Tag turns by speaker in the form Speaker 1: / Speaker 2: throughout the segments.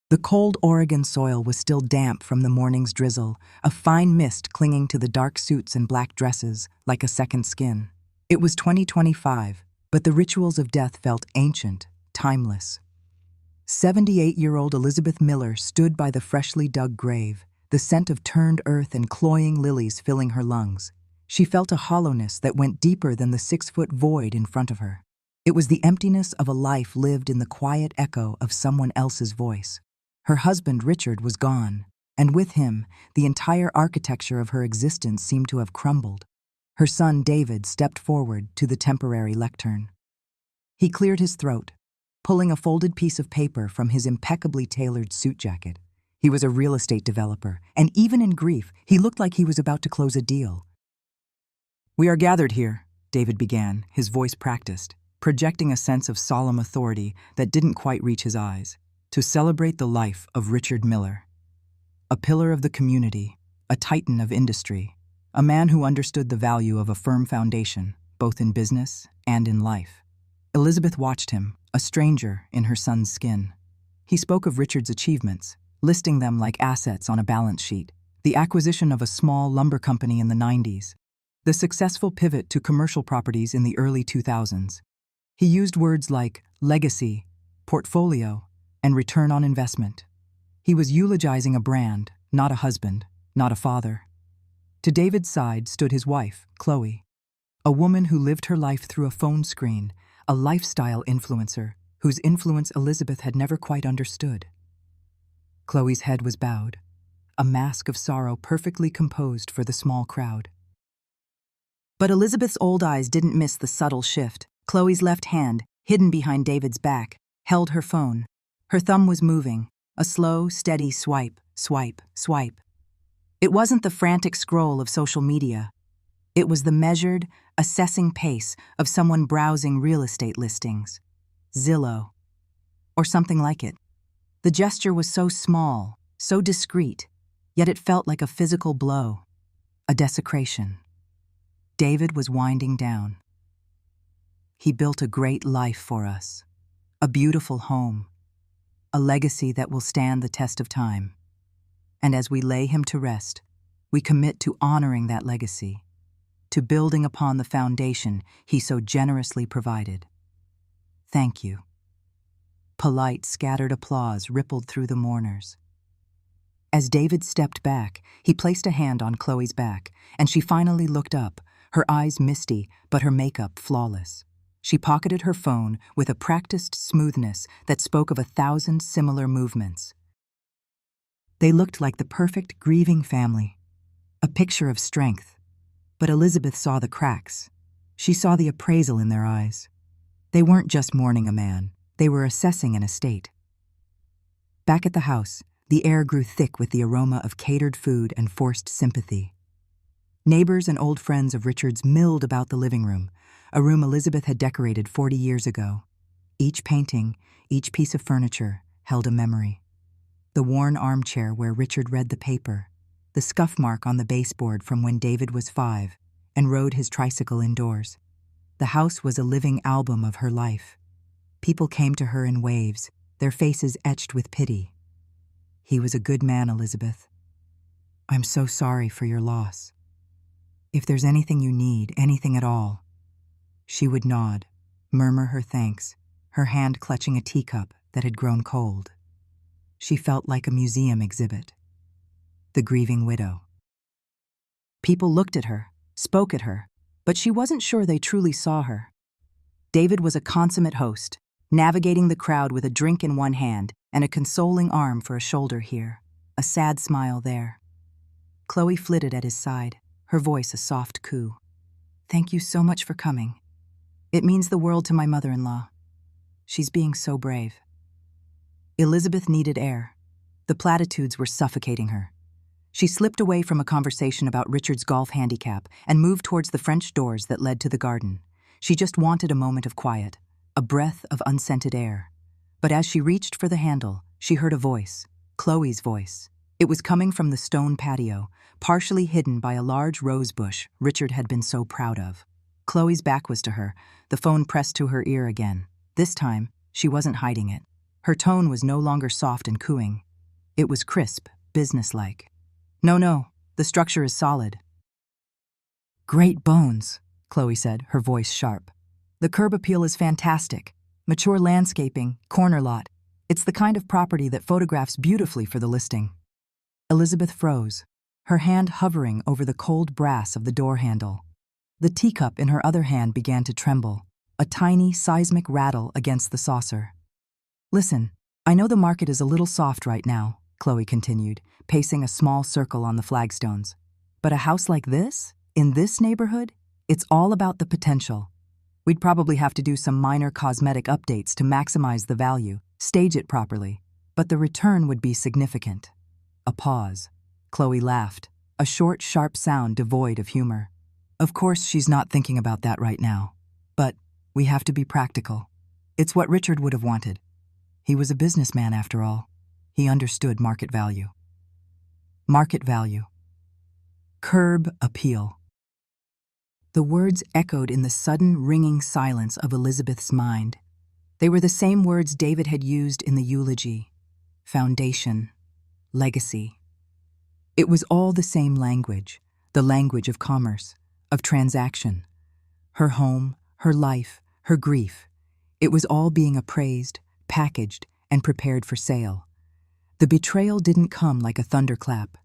Speaker 1: The cold Oregon soil was still damp from the morning's drizzle, a fine mist clinging to the dark suits and black dresses like a second skin. It was 2025, but the rituals of death felt ancient, timeless. 78-year-old Elizabeth Miller stood by the freshly dug grave, the scent of turned earth and cloying lilies filling her lungs. She felt a hollowness that went deeper than the 6-foot void in front of her. It was the emptiness of a life lived in the quiet echo of someone else's voice. Her husband, Richard, was gone, and with him, the entire architecture of her existence seemed to have crumbled. Her son, David, stepped forward to the temporary lectern. He cleared his throat, pulling a folded piece of paper from his impeccably tailored suit jacket. He was a real estate developer, and even in grief, he looked like he was about to close a deal. "We are gathered here," David began, his voice practiced, projecting a sense of solemn authority that didn't quite reach his eyes, to celebrate the life of Richard Miller. A pillar of the community, a titan of industry, a man who understood the value of a firm foundation, both in business and in life. Elizabeth watched him, a stranger in her son's skin. He spoke of Richard's achievements, listing them like assets on a balance sheet: the acquisition of a small lumber company in the 90s, the successful pivot to commercial properties in the early 2000s. He used words like legacy, portfolio, and return on investment. He was eulogizing a brand, not a husband, not a father. To David's side stood his wife, Chloe, a woman who lived her life through a phone screen, a lifestyle influencer whose influence Elizabeth had never quite understood. Chloe's head was bowed, a mask of sorrow perfectly composed for the small crowd. But Elizabeth's old eyes didn't miss the subtle shift. Chloe's left hand, hidden behind David's back, held her phone. Her thumb was moving, a slow, steady swipe, swipe, swipe. It wasn't the frantic scroll of social media. It was the measured, assessing pace of someone browsing real estate listings. Zillow. Or something like it. The gesture was so small, so discreet, yet it felt like a physical blow, a desecration. David was winding down. He built a great life for us, a beautiful home, a legacy that will stand the test of time. And as we lay him to rest, we commit to honoring that legacy, to building upon the foundation he so generously provided. Thank you. Polite, scattered applause rippled through the mourners. As David stepped back, he placed a hand on Chloe's back, and she finally looked up, her eyes misty, but her makeup flawless. She pocketed her phone with a practiced smoothness that spoke of 1,000 similar movements. They looked like the perfect grieving family, a picture of strength. But Elizabeth saw the cracks. She saw the appraisal in their eyes. They weren't just mourning a man, they were assessing an estate. Back at the house, the air grew thick with the aroma of catered food and forced sympathy. Neighbors and old friends of Richard's milled about the living room, a room Elizabeth had decorated 40 years ago. Each painting, each piece of furniture, held a memory. The worn armchair where Richard read the paper, the scuff mark on the baseboard from when David was 5 and rode his tricycle indoors. The house was a living album of her life. People came to her in waves, their faces etched with pity. "He was a good man, Elizabeth. I'm so sorry for your loss. If there's anything you need, anything at all." She would nod, murmur her thanks, her hand clutching a teacup that had grown cold. She felt like a museum exhibit. The grieving widow. People looked at her, spoke at her, but she wasn't sure they truly saw her. David was a consummate host, navigating the crowd with a drink in one hand and a consoling arm for a shoulder here, a sad smile there. Chloe flitted at his side, her voice a soft coo. "Thank you so much for coming. It means the world to my mother-in-law. She's being so brave." Elizabeth needed air. The platitudes were suffocating her. She slipped away from a conversation about Richard's golf handicap and moved towards the French doors that led to the garden. She just wanted a moment of quiet, a breath of unscented air. But as she reached for the handle, she heard a voice, Chloe's voice. It was coming from the stone patio, partially hidden by a large rose bush Richard had been so proud of. Chloe's back was to her, the phone pressed to her ear again. This time, she wasn't hiding it. Her tone was no longer soft and cooing. It was crisp, businesslike. No, the structure is solid. Great bones, Chloe said, her voice sharp. The curb appeal is fantastic. Mature landscaping, corner lot. It's the kind of property that photographs beautifully for the listing. Elizabeth froze, her hand hovering over the cold brass of the door handle. The teacup in her other hand began to tremble, a tiny seismic rattle against the saucer. Listen, I know the market is a little soft right now, Chloe continued, pacing a small circle on the flagstones. But a house like this, in this neighborhood, it's all about the potential. We'd probably have to do some minor cosmetic updates to maximize the value, stage it properly, but the return would be significant. A pause. Chloe laughed, a short, sharp sound devoid of humor. Of course she's not thinking about that right now, but we have to be practical. It's what Richard would have wanted. He was a businessman after all. He understood market value. Market value. Curb appeal. The words echoed in the sudden, ringing silence of Elizabeth's mind. They were the same words David had used in the eulogy. Foundation. Legacy. It was all the same language, the language of commerce, of transaction. Her home, her life, her grief. It was all being appraised, packaged, and prepared for sale. The betrayal didn't come like a thunderclap.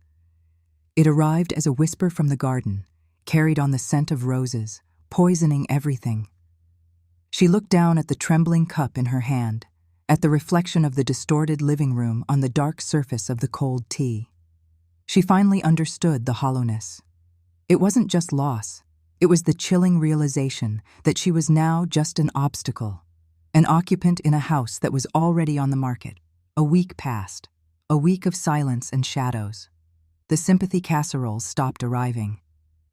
Speaker 1: It arrived as a whisper from the garden, carried on the scent of roses, poisoning everything. She looked down at the trembling cup in her hand, at the reflection of the distorted living room on the dark surface of the cold tea. She finally understood the hollowness. It wasn't just loss. It was the chilling realization that she was now just an obstacle, an occupant in a house that was already on the market. A week passed, a week of silence and shadows. The sympathy casseroles stopped arriving.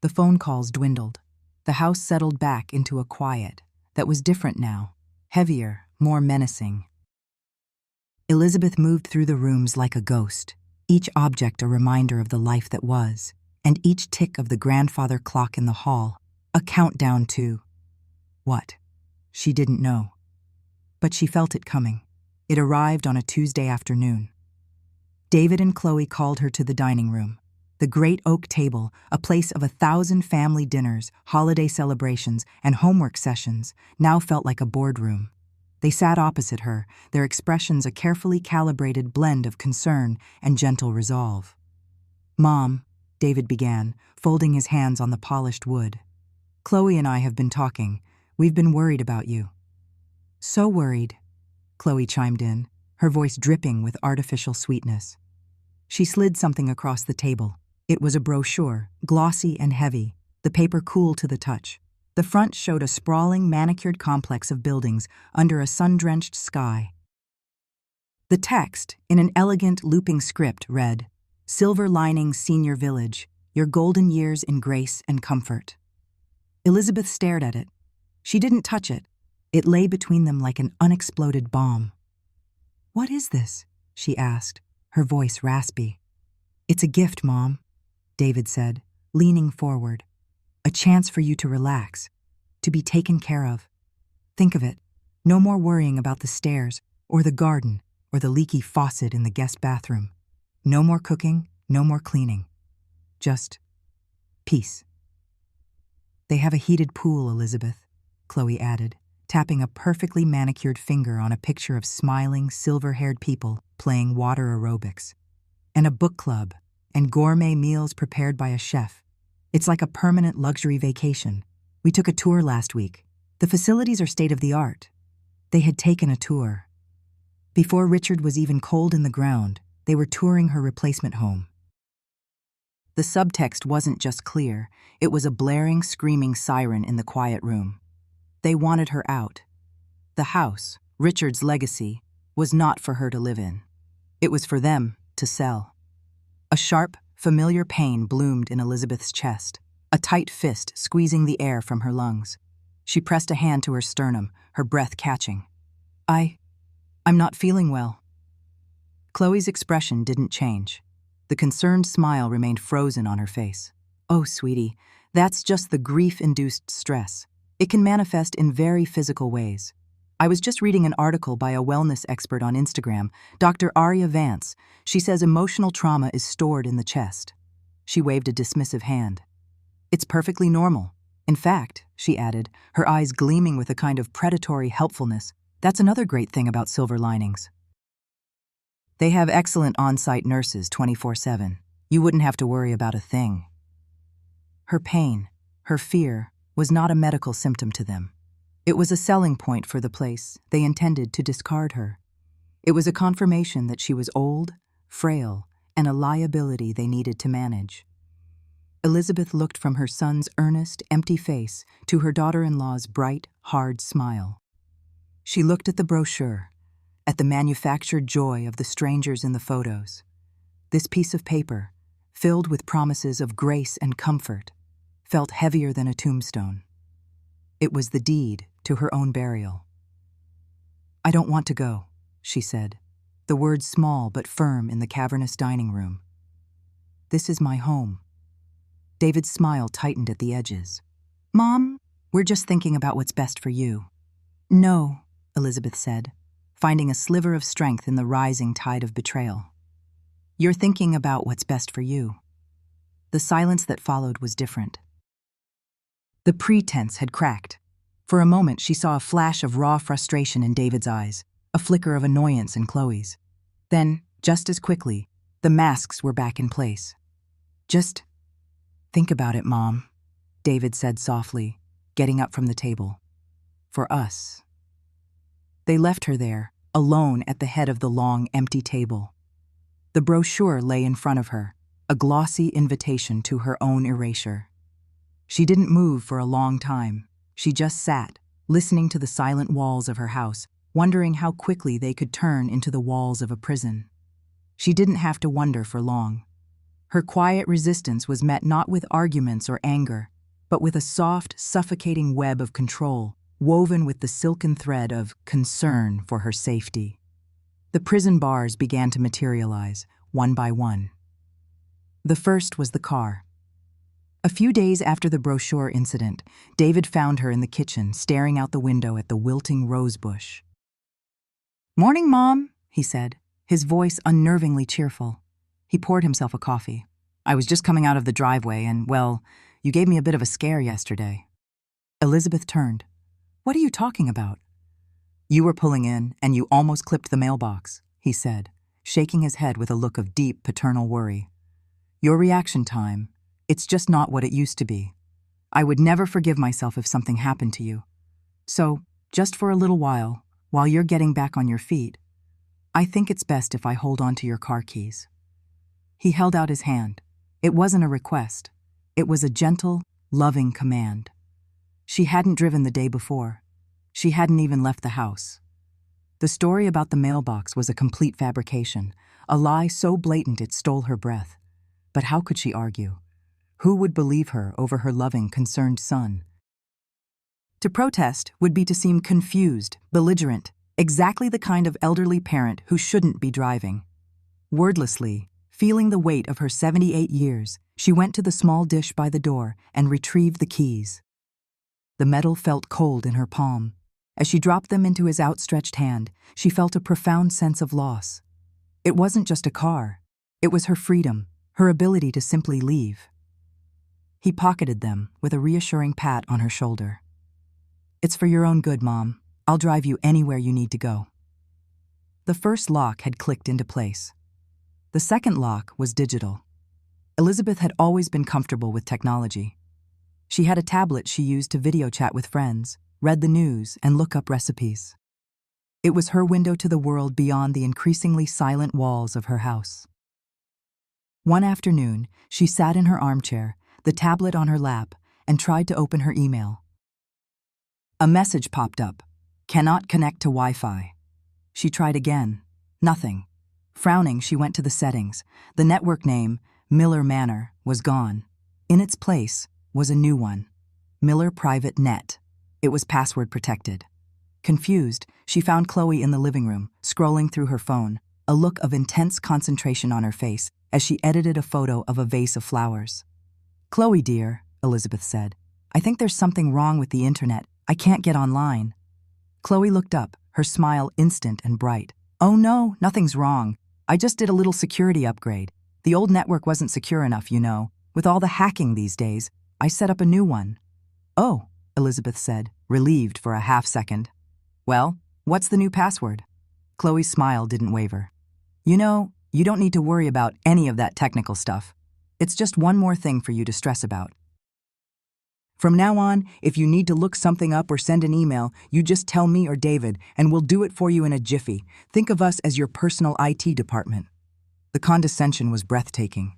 Speaker 1: The phone calls dwindled. The house settled back into a quiet that was different now, heavier, more menacing. Elizabeth moved through the rooms like a ghost, each object a reminder of the life that was, and each tick of the grandfather clock in the hall, a countdown to what? She didn't know. But she felt it coming. It arrived on a Tuesday afternoon. David and Chloe called her to the dining room. The great oak table, a place of 1,000 family dinners, holiday celebrations, and homework sessions, now felt like a boardroom. They sat opposite her, their expressions a carefully calibrated blend of concern and gentle resolve. "Mom," David began, folding his hands on the polished wood. "Chloe and I have been talking. We've been worried about you." "So worried," Chloe chimed in, her voice dripping with artificial sweetness. She slid something across the table. It was a brochure, glossy and heavy, the paper cool to the touch. The front showed a sprawling, manicured complex of buildings under a sun-drenched sky. The text, in an elegant, looping script, read, "Silver Lining Senior Village, your golden years in grace and comfort." Elizabeth stared at it. She didn't touch it. It lay between them like an unexploded bomb. "What is this?" she asked, her voice raspy. "It's a gift, Mom," David said, leaning forward. "A chance for you to relax, to be taken care of. Think of it, no more worrying about the stairs, or the garden, or the leaky faucet in the guest bathroom. No more cooking, no more cleaning. Just peace." "They have a heated pool, Elizabeth," Chloe added, tapping a perfectly manicured finger on a picture of smiling, silver-haired people playing water aerobics. "And a book club, and gourmet meals prepared by a chef. It's like a permanent luxury vacation. We took a tour last week. The facilities are state-of-the-art." They had taken a tour. Before Richard was even cold in the ground, they were touring her replacement home. The subtext wasn't just clear, it was a blaring, screaming siren in the quiet room. They wanted her out. The house, Richard's legacy, was not for her to live in. It was for them to sell. A sharp, familiar pain bloomed in Elizabeth's chest, a tight fist squeezing the air from her lungs. She pressed a hand to her sternum, her breath catching. I'm not feeling well." Chloe's expression didn't change. The concerned smile remained frozen on her face. "Oh, sweetie, that's just the grief-induced stress. It can manifest in very physical ways. I was just reading an article by a wellness expert on Instagram, Dr. Aria Vance. She says emotional trauma is stored in the chest. She waved a dismissive hand. It's perfectly normal. In fact, she added, her eyes gleaming with a kind of predatory helpfulness, that's another great thing about silver linings. They have excellent on-site nurses 24/7. You wouldn't have to worry about a thing. Her pain, her fear, was not a medical symptom to them. It was a selling point for the place. They intended to discard her. It was a confirmation that she was old, frail, and a liability they needed to manage. Elizabeth looked from her son's earnest, empty face to her daughter-in-law's bright, hard smile. She looked at the brochure, at the manufactured joy of the strangers in the photos. This piece of paper, filled with promises of grace and comfort, felt heavier than a tombstone. It was the deed to her own burial. "I don't want to go," she said, the words small but firm in the cavernous dining room. "This is my home." David's smile tightened at the edges. "Mom, we're just thinking about what's best for you." "No," Elizabeth said, finding a sliver of strength in the rising tide of betrayal. "You're thinking about what's best for you." The silence that followed was different. The pretense had cracked. For a moment, she saw a flash of raw frustration in David's eyes, a flicker of annoyance in Chloe's. Then, just as quickly, the masks were back in place. "Just think about it, Mom," David said softly, getting up from the table. "For us." They left her there, alone at the head of the long, empty table. The brochure lay in front of her, a glossy invitation to her own erasure. She didn't move for a long time. She just sat, listening to the silent walls of her house, wondering how quickly they could turn into the walls of a prison. She didn't have to wonder for long. Her quiet resistance was met not with arguments or anger, but with a soft, suffocating web of control, woven with the silken thread of concern for her safety. The prison bars began to materialize, one by one. The first was the car. A few days after the brochure incident, David found her in the kitchen, staring out the window at the wilting rose bush. "Morning, Mom," he said, his voice unnervingly cheerful. He poured himself a coffee. "I was just coming out of the driveway and, well, you gave me a bit of a scare yesterday." Elizabeth turned. "What are you talking about?" "You were pulling in, and you almost clipped the mailbox," he said, shaking his head with a look of deep paternal worry. "Your reaction time, it's just not what it used to be. I would never forgive myself if something happened to you. So, just for a little while you're getting back on your feet, I think it's best if I hold on to your car keys." He held out his hand. It wasn't a request. It was a gentle, loving command. She hadn't driven the day before. She hadn't even left the house. The story about the mailbox was a complete fabrication, a lie so blatant it stole her breath. But how could she argue? Who would believe her over her loving, concerned son? To protest would be to seem confused, belligerent, exactly the kind of elderly parent who shouldn't be driving. Wordlessly, feeling the weight of her 78 years, she went to the small dish by the door and retrieved the keys. The metal felt cold in her palm. As she dropped them into his outstretched hand, she felt a profound sense of loss. It wasn't just a car. It was her freedom, her ability to simply leave. He pocketed them with a reassuring pat on her shoulder. "It's for your own good, Mom. I'll drive you anywhere you need to go." The first lock had clicked into place. The second lock was digital. Elizabeth had always been comfortable with technology. She had a tablet she used to video chat with friends, read the news, and look up recipes. It was her window to the world beyond the increasingly silent walls of her house. One afternoon, she sat in her armchair, the tablet on her lap, and tried to open her email. A message popped up. "Cannot connect to Wi-Fi." She tried again. Nothing. Frowning, she went to the settings. The network name, Miller Manor, was gone. In its place was a new one, Miller Private Net. It was password protected. Confused, she found Chloe in the living room, scrolling through her phone, a look of intense concentration on her face as she edited a photo of a vase of flowers. "Chloe, dear," Elizabeth said, "I think there's something wrong with the internet. I can't get online." Chloe looked up, her smile instant and bright. "Oh no, nothing's wrong. I just did a little security upgrade. The old network wasn't secure enough, you know. With all the hacking these days, I set up a new one." "Oh," Elizabeth said, relieved for a half second. "Well, what's the new password?" Chloe's smile didn't waver. "You know, you don't need to worry about any of that technical stuff. It's just one more thing for you to stress about. From now on, if you need to look something up or send an email, you just tell me or David, and we'll do it for you in a jiffy. Think of us as your personal IT department." The condescension was breathtaking.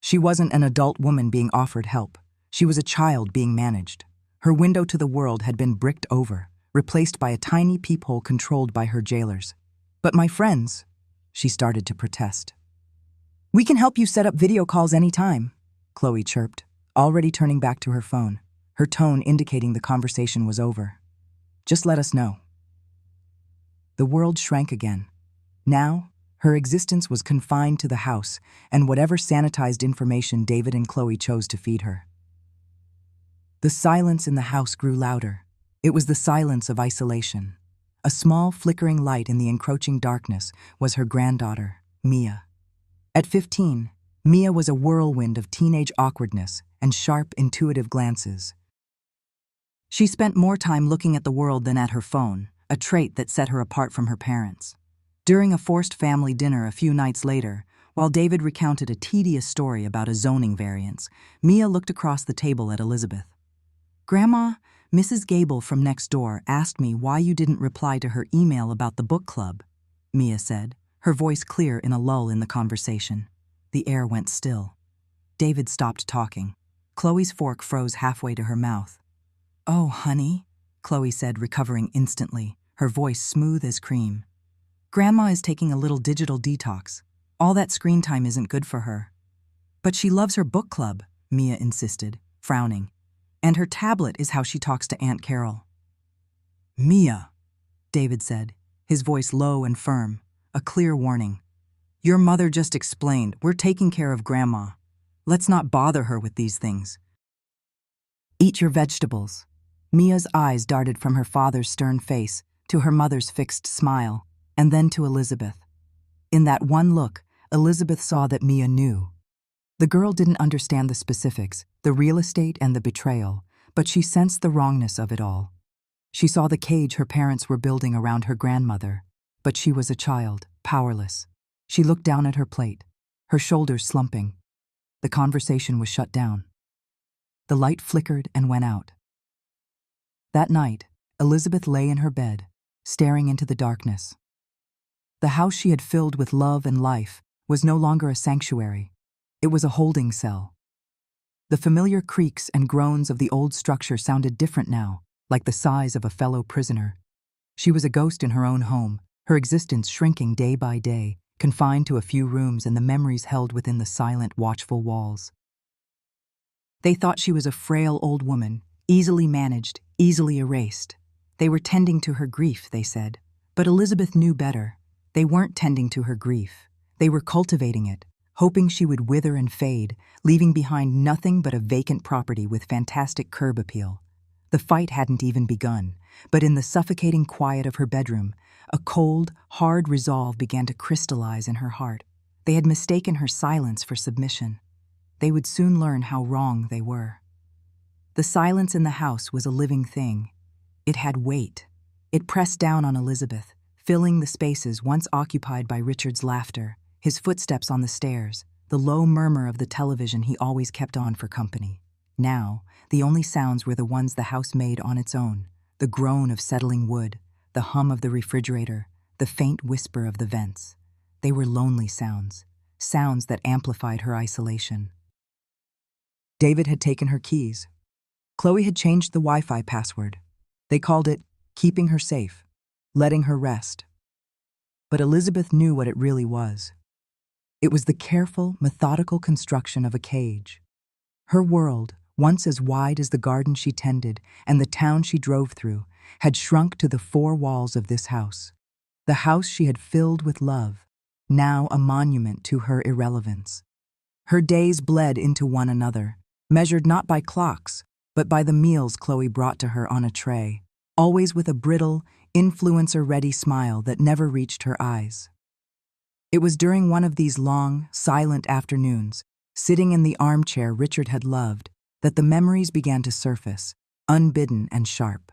Speaker 1: She wasn't an adult woman being offered help. She was a child being managed. Her window to the world had been bricked over, replaced by a tiny peephole controlled by her jailers. "But my friends," she started to protest. "We can help you set up video calls anytime," Chloe chirped, already turning back to her phone, her tone indicating the conversation was over. "Just let us know." The world shrank again. Now, her existence was confined to the house and whatever sanitized information David and Chloe chose to feed her. The silence in the house grew louder. It was the silence of isolation. A small, flickering light in the encroaching darkness was her granddaughter, Mia. At 15, Mia was a whirlwind of teenage awkwardness and sharp, intuitive glances. She spent more time looking at the world than at her phone, a trait that set her apart from her parents. During a forced family dinner a few nights later, while David recounted a tedious story about a zoning variance, Mia looked across the table at Elizabeth. "Grandma, Mrs. Gable from next door asked me why you didn't reply to her email about the book club," Mia said, her voice clear in a lull in the conversation. The air went still. David stopped talking. Chloe's fork froze halfway to her mouth. "Oh, honey," Chloe said, recovering instantly, her voice smooth as cream. "Grandma is taking a little digital detox. All that screen time isn't good for her." "But she loves her book club," Mia insisted, frowning. "And her tablet is how she talks to Aunt Carol." "Mia," David said, his voice low and firm, a clear warning. "Your mother just explained we're taking care of Grandma. Let's not bother her with these things." "Eat your vegetables." Mia's eyes darted from her father's stern face to her mother's fixed smile, and then to Elizabeth. In that one look, Elizabeth saw that Mia knew. The girl didn't understand the specifics, the real estate and the betrayal, but she sensed the wrongness of it all. She saw the cage her parents were building around her grandmother, but she was a child, powerless. She looked down at her plate, her shoulders slumping. The conversation was shut down. The light flickered and went out. That night, Elizabeth lay in her bed, staring into the darkness. The house she had filled with love and life was no longer a sanctuary. It was a holding cell. The familiar creaks and groans of the old structure sounded different now, like the sighs of a fellow prisoner. She was a ghost in her own home, her existence shrinking day by day, confined to a few rooms and the memories held within the silent, watchful walls. They thought she was a frail old woman, easily managed, easily erased. They were tending to her grief, they said. But Elizabeth knew better. They weren't tending to her grief. They were cultivating it, hoping she would wither and fade, leaving behind nothing but a vacant property with fantastic curb appeal. The fight hadn't even begun, but in the suffocating quiet of her bedroom, a cold, hard resolve began to crystallize in her heart. They had mistaken her silence for submission. They would soon learn how wrong they were. The silence in the house was a living thing. It had weight. It pressed down on Elizabeth, filling the spaces once occupied by Richard's laughter, his footsteps on the stairs, the low murmur of the television he always kept on for company. Now, the only sounds were the ones the house made on its own, the groan of settling wood, the hum of the refrigerator, the faint whisper of the vents. They were lonely sounds, sounds that amplified her isolation. David had taken her keys. Chloe had changed the Wi-Fi password. They called it keeping her safe, letting her rest. But Elizabeth knew what it really was. It was the careful, methodical construction of a cage. Her world, once as wide as the garden she tended and the town she drove through, had shrunk to the four walls of this house. The house she had filled with love, now a monument to her irrelevance. Her days bled into one another, measured not by clocks, but by the meals Chloe brought to her on a tray, always with a brittle, influencer-ready smile that never reached her eyes. It was during one of these long, silent afternoons, sitting in the armchair Richard had loved, that the memories began to surface, unbidden and sharp.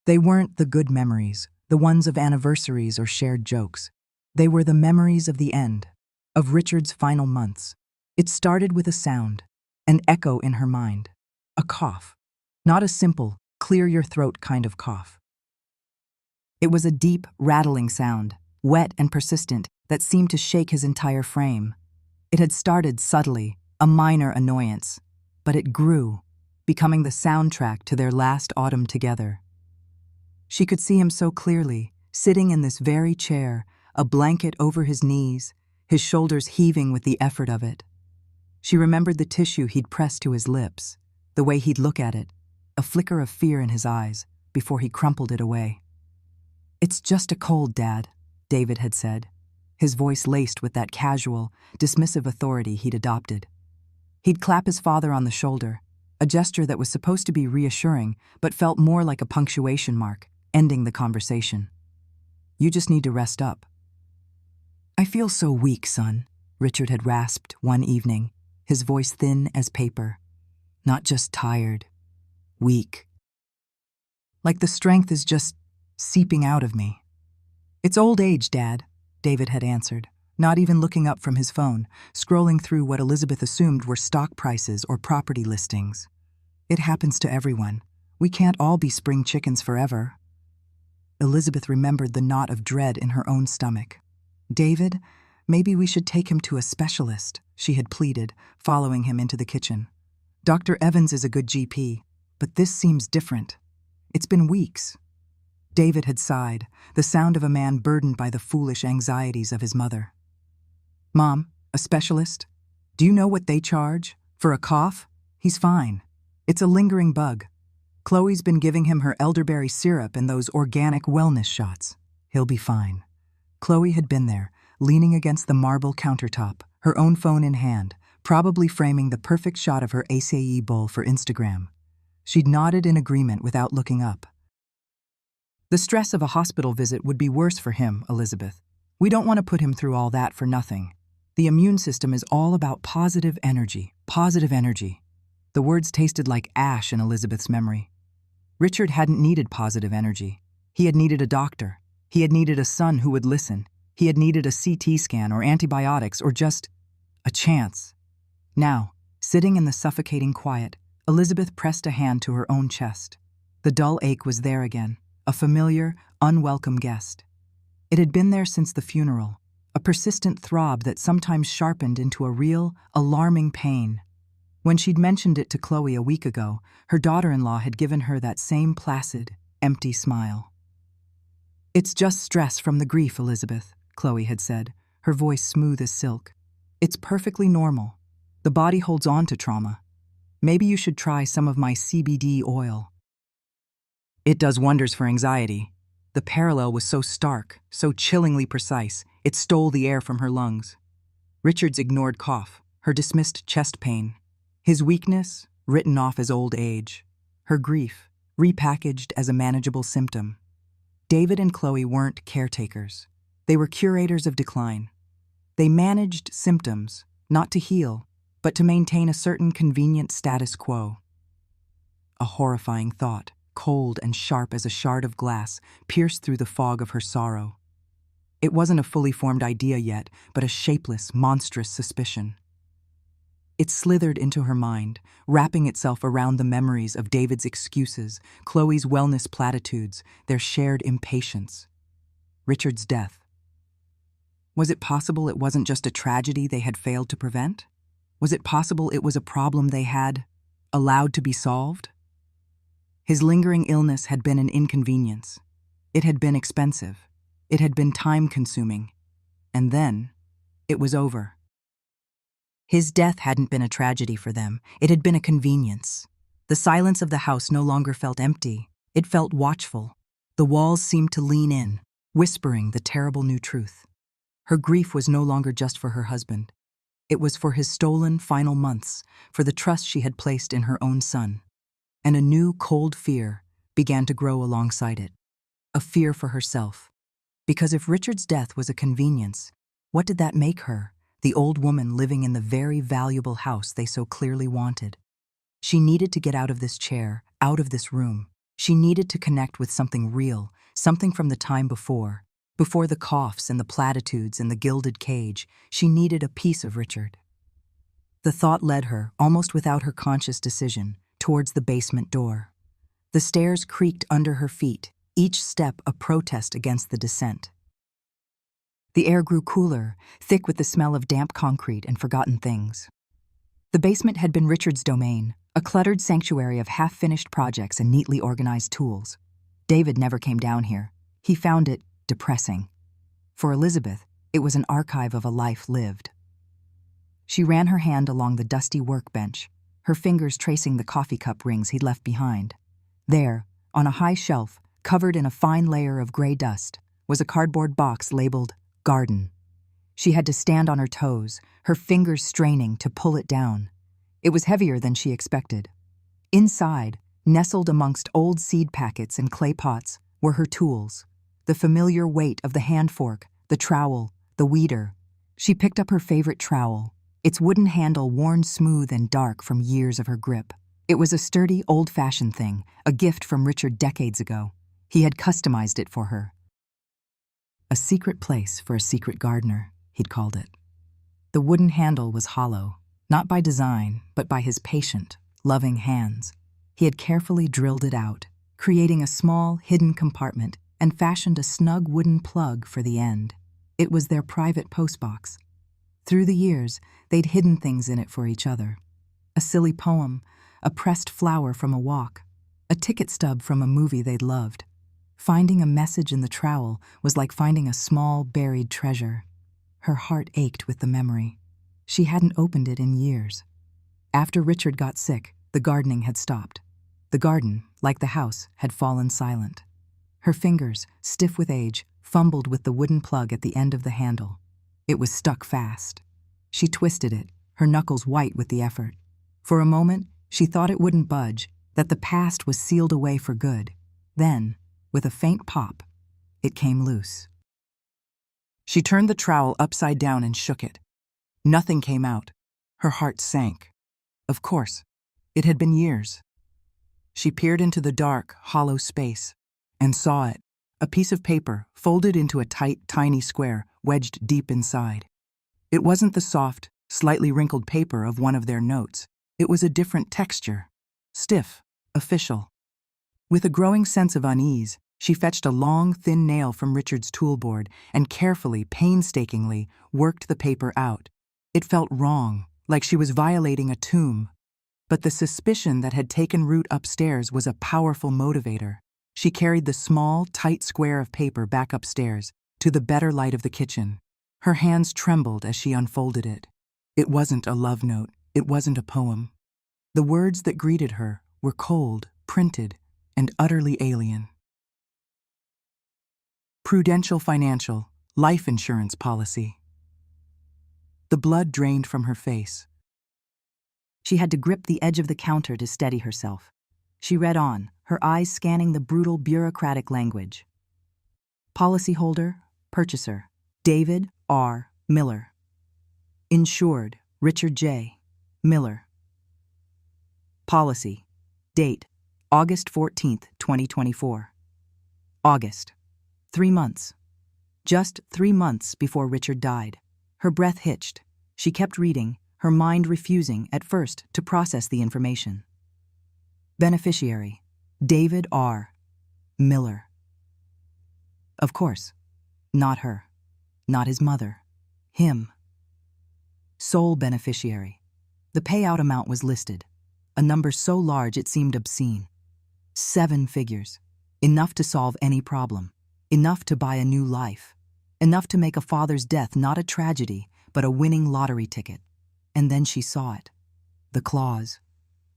Speaker 1: They weren't the good memories, the ones of anniversaries or shared jokes. They were the memories of the end, of Richard's final months. It started with a sound, an echo in her mind, a cough. Not a simple, clear-your-throat kind of cough. It was a deep, rattling sound, wet and persistent, that seemed to shake his entire frame. It had started subtly, a minor annoyance, but it grew, becoming the soundtrack to their last autumn together. She could see him so clearly, sitting in this very chair, a blanket over his knees, his shoulders heaving with the effort of it. She remembered the tissue he'd pressed to his lips, the way he'd look at it, a flicker of fear in his eyes, before he crumpled it away. "It's just a cold, Dad," David had said, his voice laced with that casual, dismissive authority he'd adopted. He'd clap his father on the shoulder, a gesture that was supposed to be reassuring, but felt more like a punctuation mark, ending the conversation. "You just need to rest up." "I feel so weak, son," Richard had rasped one evening, his voice thin as paper. "Not just tired, weak. Like the strength is just seeping out of me." "It's old age, Dad," David had answered, not even looking up from his phone, scrolling through what Elizabeth assumed were stock prices or property listings. "It happens to everyone. We can't all be spring chickens forever." Elizabeth remembered the knot of dread in her own stomach. "David, maybe we should take him to a specialist," she had pleaded, following him into the kitchen. "Dr. Evans is a good GP, but this seems different. It's been weeks." David had sighed, the sound of a man burdened by the foolish anxieties of his mother. "Mom, a specialist? Do you know what they charge? For a cough? He's fine. It's a lingering bug. Chloe's been giving him her elderberry syrup and those organic wellness shots. He'll be fine." Chloe had been there, leaning against the marble countertop, her own phone in hand, probably framing the perfect shot of her acai bowl for Instagram. She'd nodded in agreement without looking up. "The stress of a hospital visit would be worse for him, Elizabeth. We don't want to put him through all that for nothing. The immune system is all about positive energy, positive energy." The words tasted like ash in Elizabeth's memory. Richard hadn't needed positive energy. He had needed a doctor. He had needed a son who would listen. He had needed a CT scan or antibiotics or just a chance. Now, sitting in the suffocating quiet, Elizabeth pressed a hand to her own chest. The dull ache was there again, a familiar, unwelcome guest. It had been there since the funeral, a persistent throb that sometimes sharpened into a real, alarming pain. When she'd mentioned it to Chloe a week ago, her daughter-in-law had given her that same placid, empty smile. "It's just stress from the grief, Elizabeth," Chloe had said, her voice smooth as silk. "It's perfectly normal. The body holds on to trauma. Maybe you should try some of my CBD oil. It does wonders for anxiety." The parallel was so stark, so chillingly precise, it stole the air from her lungs. Richard's ignored cough, her dismissed chest pain, his weakness, written off as old age, her grief, repackaged as a manageable symptom. David and Chloe weren't caretakers. They were curators of decline. They managed symptoms, not to heal, but to maintain a certain convenient status quo. A horrifying thought, cold and sharp as a shard of glass, pierced through the fog of her sorrow. It wasn't a fully formed idea yet, but a shapeless, monstrous suspicion. It slithered into her mind, wrapping itself around the memories of David's excuses, Chloe's wellness platitudes, their shared impatience. Richard's death. Was it possible it wasn't just a tragedy they had failed to prevent? Was it possible it was a problem they had allowed to be solved? His lingering illness had been an inconvenience. It had been expensive. It had been time-consuming. And then, it was over. His death hadn't been a tragedy for them. It had been a convenience. The silence of the house no longer felt empty. It felt watchful. The walls seemed to lean in, whispering the terrible new truth. Her grief was no longer just for her husband. It was for his stolen final months, for the trust she had placed in her own son. And a new, cold fear began to grow alongside it. a fear for herself. Because if Richard's death was a convenience, what did that make her, the old woman living in the very valuable house they so clearly wanted? She needed to get out of this chair, out of this room. She needed to connect with something real, something from the time before. Before the coughs and the platitudes and the gilded cage, she needed a piece of Richard. The thought led her, almost without her conscious decision, towards the basement door. The stairs creaked under her feet, each step a protest against the descent. The air grew cooler, thick with the smell of damp concrete and forgotten things. The basement had been Richard's domain, a cluttered sanctuary of half-finished projects and neatly organized tools. David never came down here. He found it depressing. For Elizabeth, it was an archive of a life lived. She ran her hand along the dusty workbench, her fingers tracing the coffee cup rings he'd left behind. There, on a high shelf, covered in a fine layer of gray dust, was a cardboard box labeled Garden. She had to stand on her toes, her fingers straining to pull it down. It was heavier than she expected. Inside, nestled amongst old seed packets and clay pots, were her tools. The familiar weight of the hand fork, the trowel, the weeder. She picked up her favorite trowel, its wooden handle worn smooth and dark from years of her grip. It was a sturdy, old-fashioned thing, a gift from Richard decades ago. He had customized it for her. A secret place for a secret gardener, he'd called it. The wooden handle was hollow, not by design, but by his patient, loving hands. He had carefully drilled it out, creating a small, hidden compartment, and fashioned a snug wooden plug for the end. It was their private postbox. Through the years, they'd hidden things in it for each other. A silly poem, a pressed flower from a walk, a ticket stub from a movie they'd loved. Finding a message in the trowel was like finding a small, buried treasure. Her heart ached with the memory. She hadn't opened it in years. After Richard got sick, the gardening had stopped. The garden, like the house, had fallen silent. Her fingers, stiff with age, fumbled with the wooden plug at the end of the handle. It was stuck fast. She twisted it, her knuckles white with the effort. For a moment, she thought it wouldn't budge, that the past was sealed away for good. Then, with a faint pop, it came loose. She turned the trowel upside down and shook it. Nothing came out. Her heart sank. Of course, it had been years. She peered into the dark, hollow space and saw it, a piece of paper folded into a tight, tiny square wedged deep inside. It wasn't the soft, slightly wrinkled paper of one of their notes. It was a different texture, stiff, official. With a growing sense of unease, she fetched a long, thin nail from Richard's toolboard and carefully, painstakingly, worked the paper out. It felt wrong, like she was violating a tomb. But the suspicion that had taken root upstairs was a powerful motivator. She carried the small, tight square of paper back upstairs, to the better light of the kitchen. Her hands trembled as she unfolded it. It wasn't a love note. It wasn't a poem. The words that greeted her were cold, printed, and utterly alien. Prudential Financial, life insurance policy. The blood drained from her face. She had to grip the edge of the counter to steady herself. She read on, her eyes scanning the brutal bureaucratic language. Policyholder, purchaser, David R. Miller. Insured, Richard J. Miller. Policy. Date, August 14th, 2024. August. 3 months. Just 3 months before Richard died. Her breath hitched. She kept reading, her mind refusing, at first, to process the information. Beneficiary, David R. Miller. Of course, not her. Not his mother. Him. Sole beneficiary. The payout amount was listed, a number so large it seemed obscene. 7 figures. Enough to solve any problem. Enough to buy a new life. Enough to make a father's death not a tragedy, but a winning lottery ticket. And then she saw it. The clause.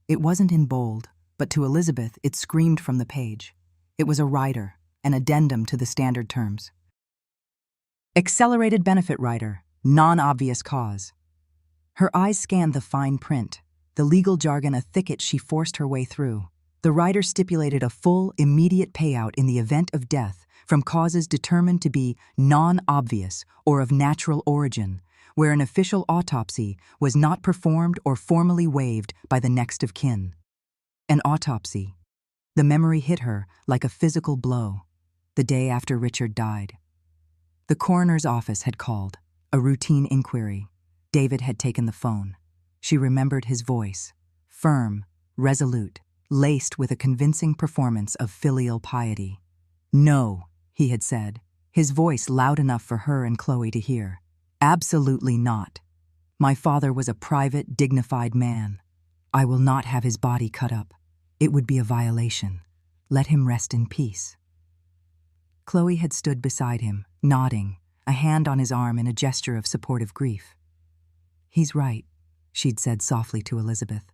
Speaker 1: It wasn't in bold, but to Elizabeth it screamed from the page. It was a rider, an addendum to the standard terms. Accelerated benefit rider, non-obvious cause. Her eyes scanned the fine print, the legal jargon a thicket she forced her way through. The rider stipulated a full, immediate payout in the event of death from causes determined to be non-obvious or of natural origin, where an official autopsy was not performed or formally waived by the next of kin. An autopsy. The memory hit her like a physical blow, the day after Richard died. The coroner's office had called, a routine inquiry. David had taken the phone. She remembered his voice, firm, resolute, laced with a convincing performance of filial piety. "No," he had said, his voice loud enough for her and Chloe to hear. "Absolutely not. My father was a private, dignified man. I will not have his body cut up. It would be a violation. Let him rest in peace." Chloe had stood beside him, nodding, a hand on his arm in a gesture of supportive grief. "He's right," she'd said softly to Elizabeth.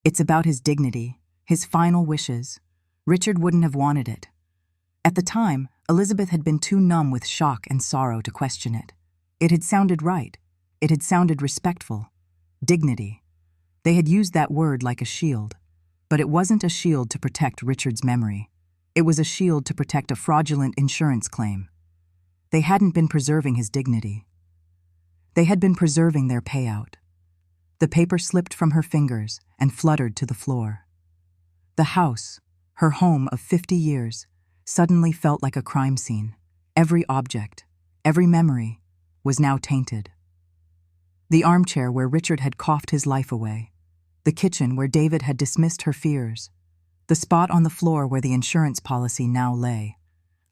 Speaker 1: "It's about his dignity, his final wishes. Richard wouldn't have wanted it." At the time, Elizabeth had been too numb with shock and sorrow to question it. It had sounded right. It had sounded respectful. Dignity. They had used that word like a shield. But it wasn't a shield to protect Richard's memory. It was a shield to protect a fraudulent insurance claim. They hadn't been preserving his dignity. They had been preserving their payout. The paper slipped from her fingers and fluttered to the floor. The house, her home of 50 years, suddenly felt like a crime scene. Every object, every memory, was now tainted. The armchair where Richard had coughed his life away, the kitchen where David had dismissed her fears, the spot on the floor where the insurance policy now lay,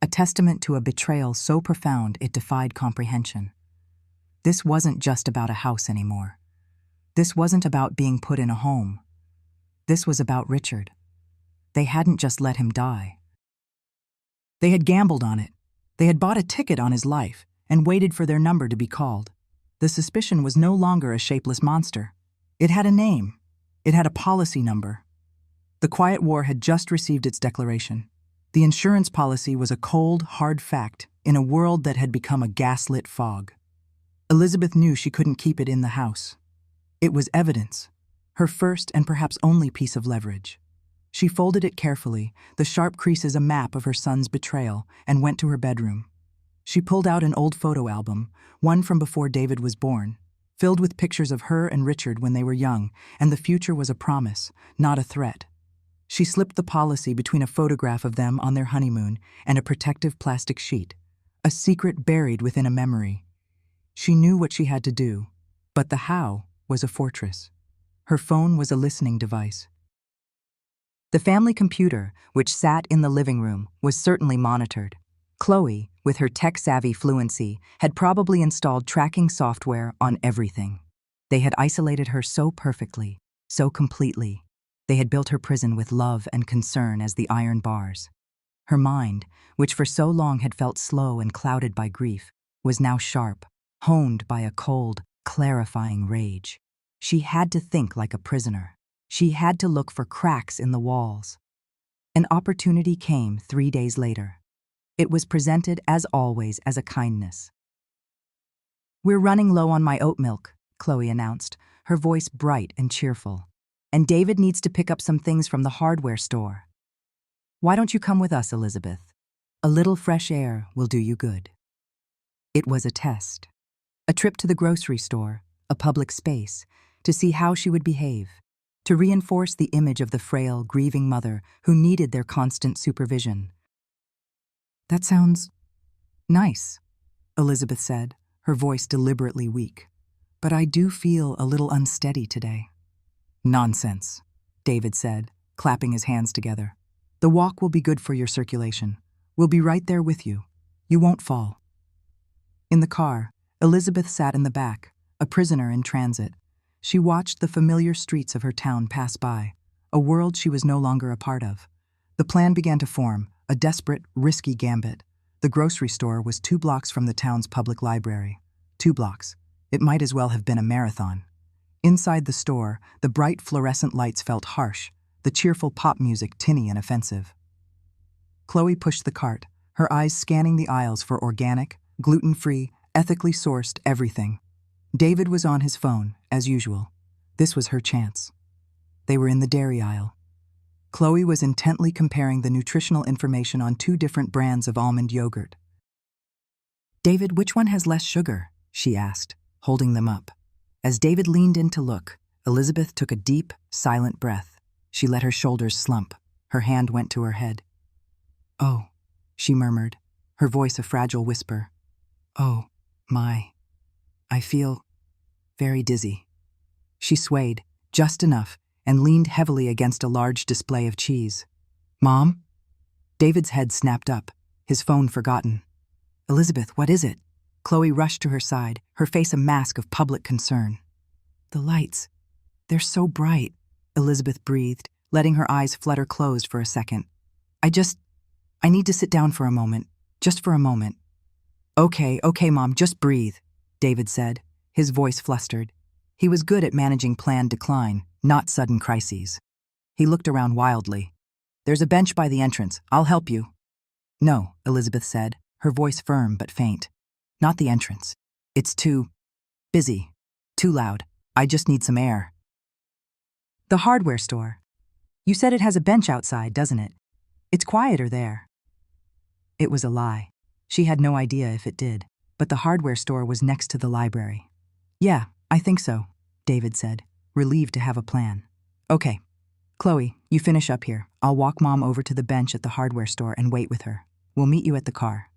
Speaker 1: a testament to a betrayal so profound it defied comprehension. This wasn't just about a house anymore. This wasn't about being put in a home. This was about Richard. They hadn't just let him die. They had gambled on it. They had bought a ticket on his life and waited for their number to be called. The suspicion was no longer a shapeless monster. It had a name. It had a policy number. The Quiet War had just received its declaration. The insurance policy was a cold, hard fact in a world that had become a gaslit fog. Elizabeth knew she couldn't keep it in the house. It was evidence, her first and perhaps only piece of leverage. She folded it carefully, the sharp creases a map of her son's betrayal, and went to her bedroom. She pulled out an old photo album, one from before David was born, filled with pictures of her and Richard when they were young, and the future was a promise, not a threat. She slipped the policy between a photograph of them on their honeymoon and a protective plastic sheet, a secret buried within a memory. She knew what she had to do, but the how was a fortress. Her phone was a listening device. The family computer, which sat in the living room, was certainly monitored. Chloe, with her tech-savvy fluency, had probably installed tracking software on everything. They had isolated her so perfectly, so completely. They had built her prison with love and concern as the iron bars. Her mind, which for so long had felt slow and clouded by grief, was now sharp, honed by a cold, clarifying rage. She had to think like a prisoner. She had to look for cracks in the walls. An opportunity came 3 days later. It was presented, as always, as a kindness. "We're running low on my oat milk," Chloe announced, her voice bright and cheerful. "And David needs to pick up some things from the hardware store. Why don't you come with us, Elizabeth? A little fresh air will do you good." It was a test. A trip to the grocery store, a public space, to see how she would behave, to reinforce the image of the frail, grieving mother who needed their constant supervision. "That sounds nice," Elizabeth said, her voice deliberately weak. "But I do feel a little unsteady today." "Nonsense," David said, clapping his hands together. "The walk will be good for your circulation. We'll be right there with you. You won't fall." In the car, Elizabeth sat in the back, a prisoner in transit. She watched the familiar streets of her town pass by, a world she was no longer a part of. The plan began to form, a desperate, risky gambit. The grocery store was 2 blocks from the town's public library. 2 blocks. It might as well have been a marathon. Inside the store, the bright fluorescent lights felt harsh, the cheerful pop music tinny and offensive. Chloe pushed the cart, her eyes scanning the aisles for organic, gluten-free, ethically sourced everything. David was on his phone, as usual. This was her chance. They were in the dairy aisle. Chloe was intently comparing the nutritional information on 2 different brands of almond yogurt. "David, which one has less sugar?" she asked, holding them up. As David leaned in to look, Elizabeth took a deep, silent breath. She let her shoulders slump. Her hand went to her head. "Oh," she murmured, her voice a fragile whisper. "Oh, my. I feel very dizzy." She swayed, just enough, and leaned heavily against a large display of cheese. "Mom?" David's head snapped up, his phone forgotten. "Elizabeth, what is it?" Chloe rushed to her side, her face a mask of public concern. "The lights. They're so bright," Elizabeth breathed, letting her eyes flutter closed for a second. I need to sit down for a moment. Just for a moment." Okay, Mom, just breathe," David said, his voice flustered. He was good at managing planned decline, not sudden crises. He looked around wildly. "There's a bench by the entrance. I'll help you." "No," Elizabeth said, her voice firm but faint. "Not the entrance. It's too busy, too loud. I just need some air." "The hardware store. You said it has a bench outside, doesn't it? It's quieter there." It was a lie. She had no idea if it did, but the hardware store was next to the library. "Yeah, I think so," David said, relieved to have a plan. "Okay. Chloe, you finish up here. I'll walk Mom over to the bench at the hardware store and wait with her. We'll meet you at the car."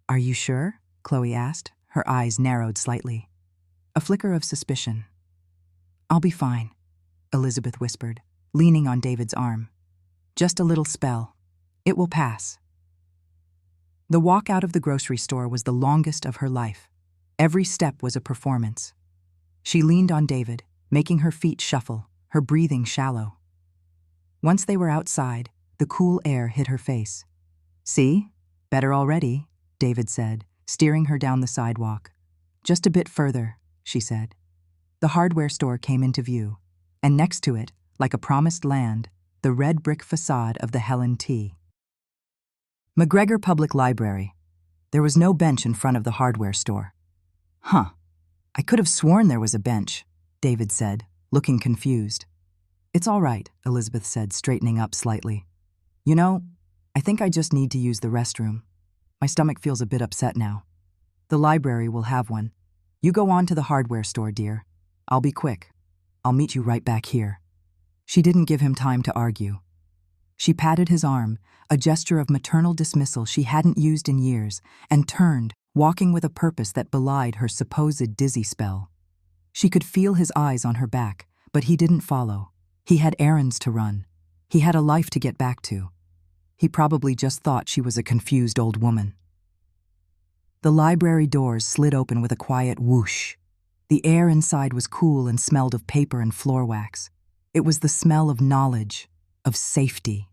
Speaker 1: "Are you sure?" Chloe asked, her eyes narrowed slightly. A flicker of suspicion. "I'll be fine," Elizabeth whispered, leaning on David's arm. "Just a little spell. It will pass." The walk out of the grocery store was the longest of her life. Every step was a performance. She leaned on David, making her feet shuffle, her breathing shallow. Once they were outside, the cool air hit her face. "See? Better already," David said, steering her down the sidewalk. "Just a bit further," she said. The hardware store came into view, and next to it, like a promised land, the red brick facade of the Helen T. McGregor Public Library. There was no bench in front of the hardware store. "Huh. I could have sworn there was a bench," David said, looking confused. "It's all right," Elizabeth said, straightening up slightly. "You know, I think I just need to use the restroom. My stomach feels a bit upset now. The library will have one. You go on to the hardware store, dear. I'll be quick. I'll meet you right back here." She didn't give him time to argue. She patted his arm, a gesture of maternal dismissal she hadn't used in years, and turned, walking with a purpose that belied her supposed dizzy spell. She could feel his eyes on her back, but he didn't follow. He had errands to run. He had a life to get back to. He probably just thought she was a confused old woman. The library doors slid open with a quiet whoosh. The air inside was cool and smelled of paper and floor wax. It was the smell of knowledge, of safety.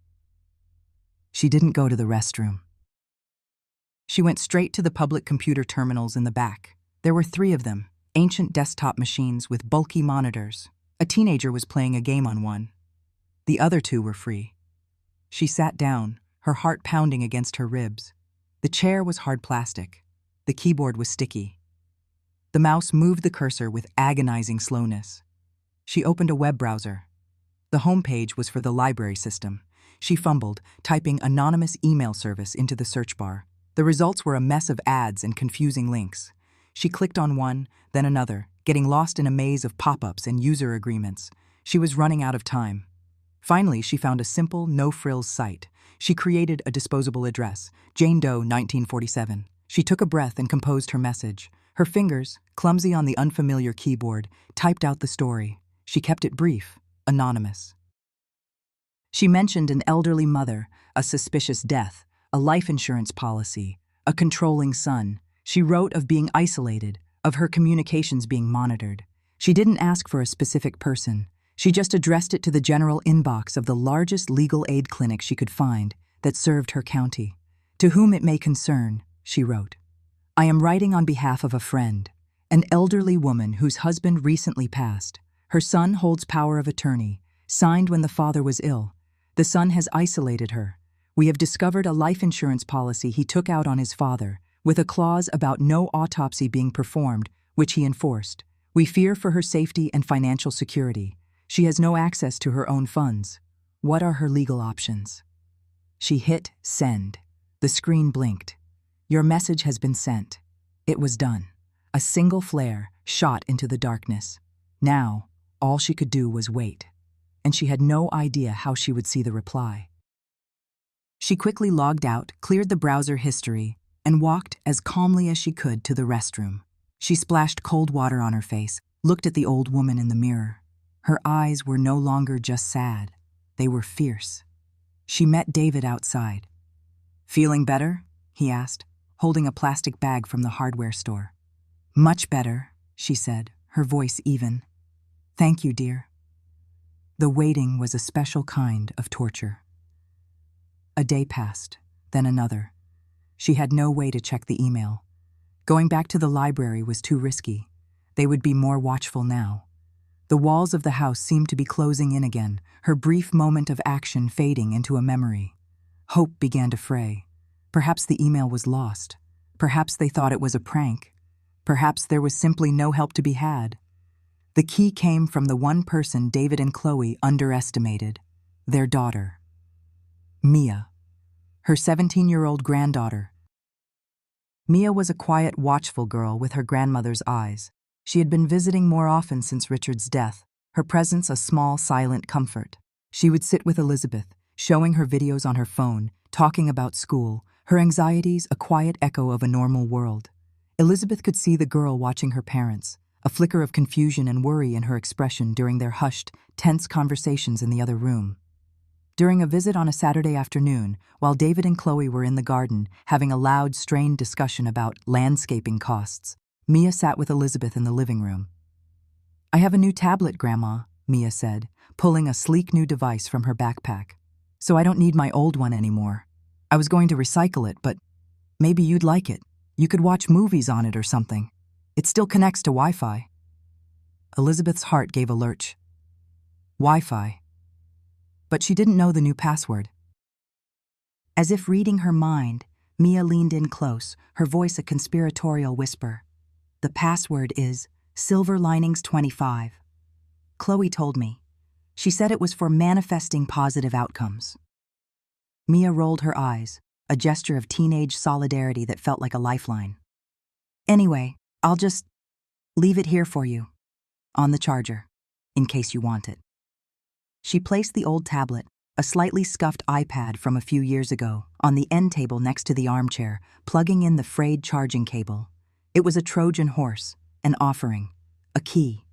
Speaker 1: She didn't go to the restroom. She went straight to the public computer terminals in the back. There were 3 of them, ancient desktop machines with bulky monitors. A teenager was playing a game on one. The other 2 were free. She sat down, her heart pounding against her ribs. The chair was hard plastic. The keyboard was sticky. The mouse moved the cursor with agonizing slowness. She opened a web browser. The homepage was for the library system. She fumbled, typing anonymous email service into the search bar. The results were a mess of ads and confusing links. She clicked on one, then another, getting lost in a maze of pop-ups and user agreements. She was running out of time. Finally, she found a simple, no-frills site. She created a disposable address, Jane Doe, 1947. She took a breath and composed her message. Her fingers, clumsy on the unfamiliar keyboard, typed out the story. She kept it brief, anonymous. She mentioned an elderly mother, a suspicious death, a life insurance policy, a controlling son. She wrote of being isolated, of her communications being monitored. She didn't ask for a specific person. She just addressed it to the general inbox of the largest legal aid clinic she could find that served her county. "To whom it may concern," she wrote. "I am writing on behalf of a friend, an elderly woman whose husband recently passed. Her son holds power of attorney, signed when the father was ill. The son has isolated her. We have discovered a life insurance policy he took out on his father, with a clause about no autopsy being performed, which he enforced. We fear for her safety and financial security. She has no access to her own funds. What are her legal options? She hit send. The screen blinked. Your message has been sent. It was done. A single flare shot into the darkness. Now, all she could do was wait. And she had no idea how she would see the reply. She quickly logged out, cleared the browser history, and walked as calmly as she could to the restroom. She splashed cold water on her face, looked at the old woman in the mirror. Her eyes were no longer just sad. They were fierce. She met David outside. "Feeling better?" he asked, holding a plastic bag from the hardware store. "Much better," she said, her voice even. "Thank you, dear." The waiting was a special kind of torture. A day passed, then another. She had no way to check the email. Going back to the library was too risky. They would be more watchful now. The walls of the house seemed to be closing in again, her brief moment of action fading into a memory. Hope began to fray. Perhaps the email was lost. Perhaps they thought it was a prank. Perhaps there was simply no help to be had. The key came from the one person David and Chloe underestimated: their daughter. Mia, her 17-year-old granddaughter. Mia was a quiet, watchful girl with her grandmother's eyes. She had been visiting more often since Richard's death, her presence a small, silent comfort. She would sit with Elizabeth, showing her videos on her phone, talking about school, her anxieties a quiet echo of a normal world. Elizabeth could see the girl watching her parents, a flicker of confusion and worry in her expression during their hushed, tense conversations in the other room. During a visit on a Saturday afternoon, while David and Chloe were in the garden, having a loud, strained discussion about landscaping costs, Mia sat with Elizabeth in the living room. "I have a new tablet, Grandma," Mia said, pulling a sleek new device from her backpack. "So I don't need my old one anymore. I was going to recycle it, but maybe you'd like it. You could watch movies on it or something. It still connects to Wi-Fi." Elizabeth's heart gave a lurch. Wi-Fi. But she didn't know the new password. As if reading her mind, Mia leaned in close, her voice a conspiratorial whisper. "The password is Silver Linings 25. Chloe told me. She said it was for manifesting positive outcomes." Mia rolled her eyes, a gesture of teenage solidarity that felt like a lifeline. "Anyway, I'll just leave it here for you, on the charger, in case you want it." She placed the old tablet, a slightly scuffed iPad from a few years ago, on the end table next to the armchair, plugging in the frayed charging cable. It was a Trojan horse, an offering, a key.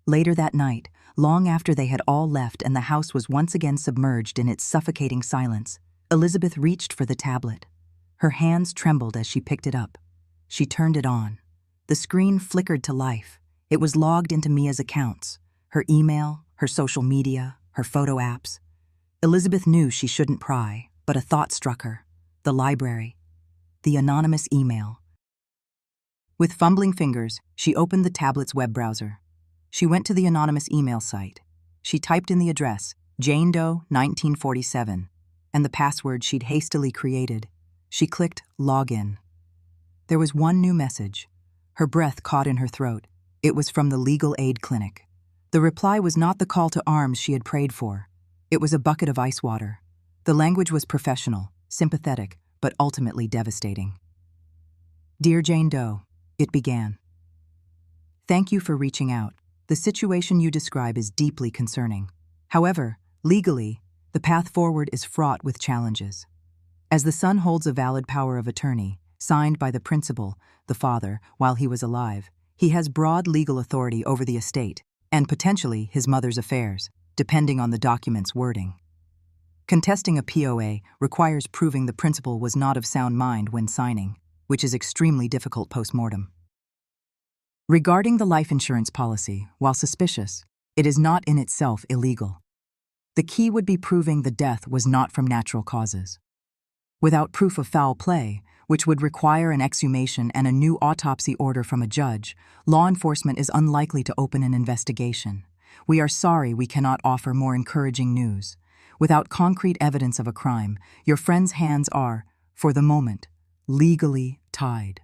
Speaker 1: Later that night, long after they had all left and the house was once again submerged in its suffocating silence, Elizabeth reached for the tablet. Her hands trembled as she picked it up. She turned it on. The screen flickered to life. It was logged into Mia's accounts, her email, her social media, her photo apps. Elizabeth knew she shouldn't pry, but a thought struck her. The library. The anonymous email. With fumbling fingers, she opened the tablet's web browser. She went to the anonymous email site. She typed in the address, Jane Doe 1947, and the password she'd hastily created. She clicked Login. There was one new message. Her breath caught in her throat. It was from the legal aid clinic. The reply was not the call to arms she had prayed for. It was a bucket of ice water. The language was professional, sympathetic, but ultimately devastating. "Dear Jane Doe," it began. "Thank you for reaching out. The situation you describe is deeply concerning. However, legally, the path forward is fraught with challenges. As the son holds a valid power of attorney, signed by the principal, the father, while he was alive, he has broad legal authority over the estate, and potentially his mother's affairs, depending on the document's wording. Contesting a POA requires proving the principal was not of sound mind when signing, which is extremely difficult post-mortem. Regarding the life insurance policy, while suspicious, it is not in itself illegal. The key would be proving the death was not from natural causes. Without proof of foul play, which would require an exhumation and a new autopsy order from a judge, law enforcement is unlikely to open an investigation. We are sorry we cannot offer more encouraging news. Without concrete evidence of a crime, your friend's hands are, for the moment, legally tied.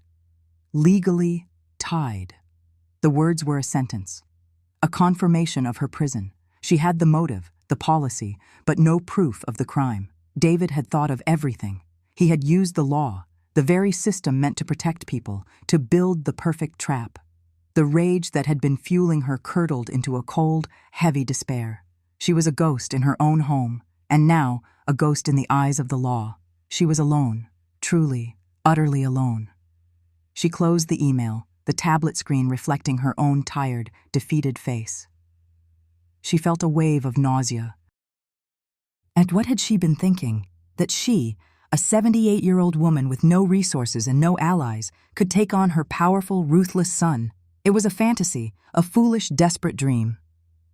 Speaker 1: Legally tied. The words were a sentence. A confirmation of her prison. She had the motive, the policy, but no proof of the crime. David had thought of everything. He had used the law, the very system meant to protect people, to build the perfect trap. The rage that had been fueling her curdled into a cold, heavy despair. She was a ghost in her own home, and now a ghost in the eyes of the law. She was alone, truly, utterly alone. She closed the email, the tablet screen reflecting her own tired, defeated face. She felt a wave of nausea. And what had she been thinking? That she, a 78-year-old woman with no resources and no allies, could take on her powerful, ruthless son. It was a fantasy, a foolish, desperate dream.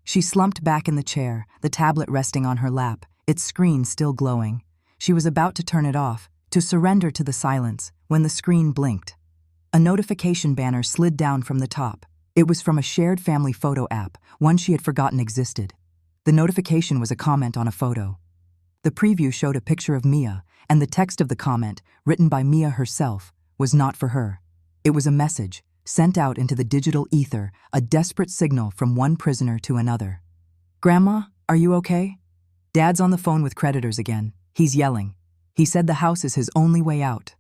Speaker 1: She slumped back in the chair, the tablet resting on her lap, its screen still glowing. She was about to turn it off, to surrender to the silence, when the screen blinked. A notification banner slid down from the top. It was from a shared family photo app, one she had forgotten existed. The notification was a comment on a photo. The preview showed a picture of Mia, and the text of the comment, written by Mia herself, was not for her. It was a message, sent out into the digital ether, a desperate signal from one prisoner to another. "Grandma, are you okay? Dad's on the phone with creditors again. He's yelling. He said the house is his only way out."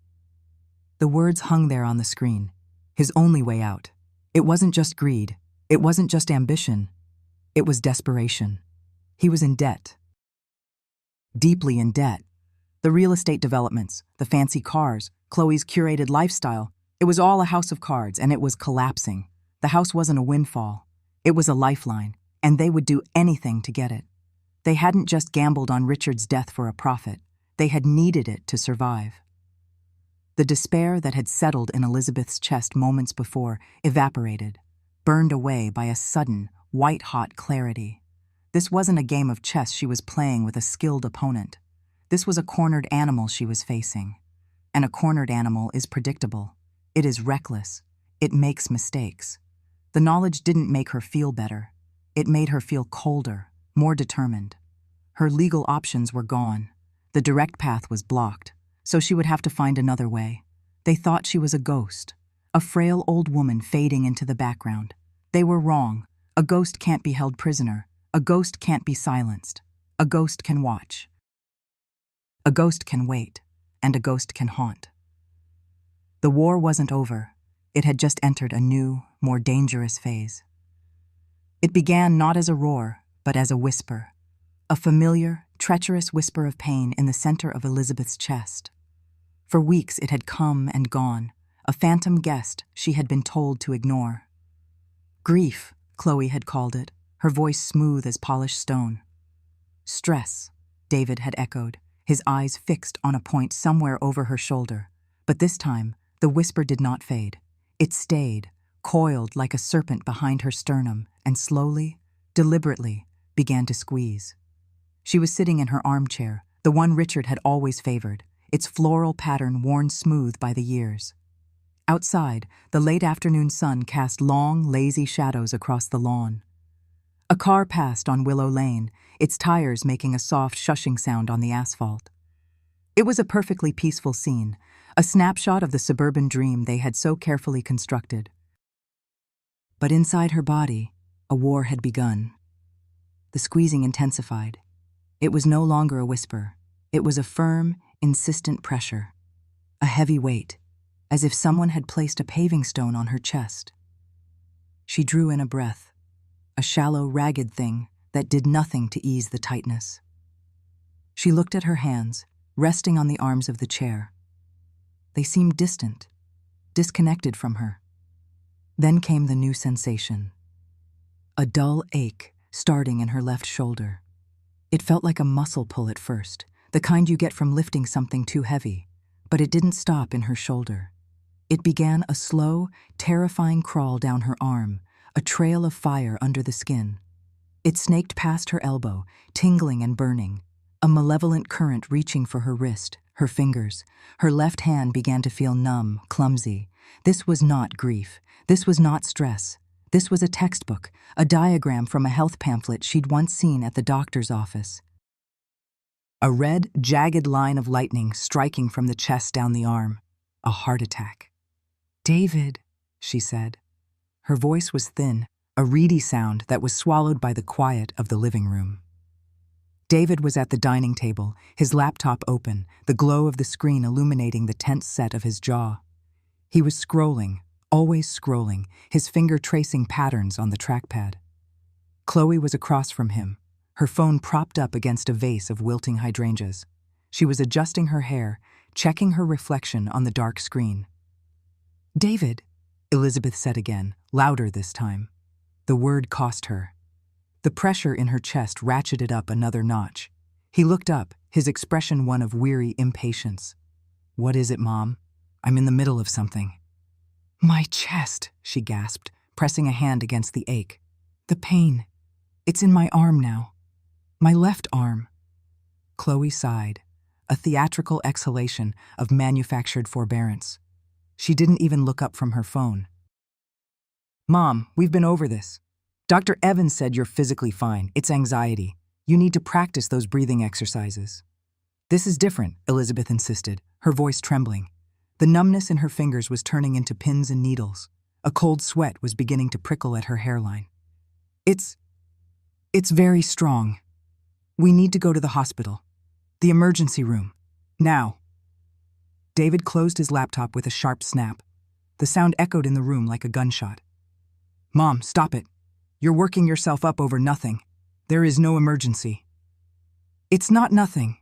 Speaker 1: The words hung there on the screen. His only way out. It wasn't just greed. It wasn't just ambition. It was desperation. He was in debt. Deeply in debt. The real estate developments, the fancy cars, Chloe's curated lifestyle, it was all a house of cards, and it was collapsing. The house wasn't a windfall. It was a lifeline, and they would do anything to get it. They hadn't just gambled on Richard's death for a profit. They had needed it to survive. The despair that had settled in Elizabeth's chest moments before evaporated, burned away by a sudden, white-hot clarity. This wasn't a game of chess she was playing with a skilled opponent. This was a cornered animal she was facing. And a cornered animal is predictable. It is reckless. It makes mistakes. The knowledge didn't make her feel better. It made her feel colder, more determined. Her legal options were gone. The direct path was blocked, so she would have to find another way. They thought she was a ghost, a frail old woman fading into the background. They were wrong. A ghost can't be held prisoner. A ghost can't be silenced. A ghost can watch. A ghost can wait, and a ghost can haunt. The war wasn't over. It had just entered a new, more dangerous phase. It began not as a roar, but as a whisper. A familiar, treacherous whisper of pain in the center of Elizabeth's chest. For weeks it had come and gone, a phantom guest she had been told to ignore. Grief, Chloe had called it, her voice smooth as polished stone. Stress, David had echoed, his eyes fixed on a point somewhere over her shoulder. But this time, the whisper did not fade. It stayed, coiled like a serpent behind her sternum, and slowly, deliberately, began to squeeze. She was sitting in her armchair, the one Richard had always favored, its floral pattern worn smooth by the years. Outside, the late afternoon sun cast long, lazy shadows across the lawn. A car passed on Willow Lane, its tires making a soft shushing sound on the asphalt. It was a perfectly peaceful scene, a snapshot of the suburban dream they had so carefully constructed. But inside her body, a war had begun. The squeezing intensified. It was no longer a whisper. It was a firm, insistent pressure. A heavy weight, as if someone had placed a paving stone on her chest. She drew in a breath, a shallow, ragged thing that did nothing to ease the tightness. She looked at her hands, resting on the arms of the chair. They seemed distant, disconnected from her. Then came the new sensation. A dull ache starting in her left shoulder. It felt like a muscle pull at first, the kind you get from lifting something too heavy, but it didn't stop in her shoulder. It began a slow, terrifying crawl down her arm, a trail of fire under the skin. It snaked past her elbow, tingling and burning, a malevolent current reaching for her wrist, her fingers. Her left hand began to feel numb, clumsy. This was not grief. This was not stress. This was a textbook, a diagram from a health pamphlet she'd once seen at the doctor's office. A red, jagged line of lightning striking from the chest down the arm. A heart attack. "David," she said. Her voice was thin, a reedy sound that was swallowed by the quiet of the living room. David was at the dining table, his laptop open, the glow of the screen illuminating the tense set of his jaw. He was scrolling, always scrolling, his finger tracing patterns on the trackpad. Chloe was across from him, her phone propped up against a vase of wilting hydrangeas. She was adjusting her hair, checking her reflection on the dark screen. "David," Elizabeth said again, louder this time. The word cost her. The pressure in her chest ratcheted up another notch. He looked up, his expression one of weary impatience. "What is it, Mom? I'm in the middle of something." "My chest," she gasped, pressing a hand against the ache. "The pain. It's in my arm now. My left arm." Chloe sighed, a theatrical exhalation of manufactured forbearance. She didn't even look up from her phone. "Mom, we've been over this. Dr. Evans said you're physically fine. It's anxiety. You need to practice those breathing exercises." "This is different," Elizabeth insisted, her voice trembling. The numbness in her fingers was turning into pins and needles. A cold sweat was beginning to prickle at her hairline. It's very strong. We need to go to the hospital. The emergency room. Now." David closed his laptop with a sharp snap. The sound echoed in the room like a gunshot. "Mom, stop it. You're working yourself up over nothing. There is no emergency." "It's not nothing."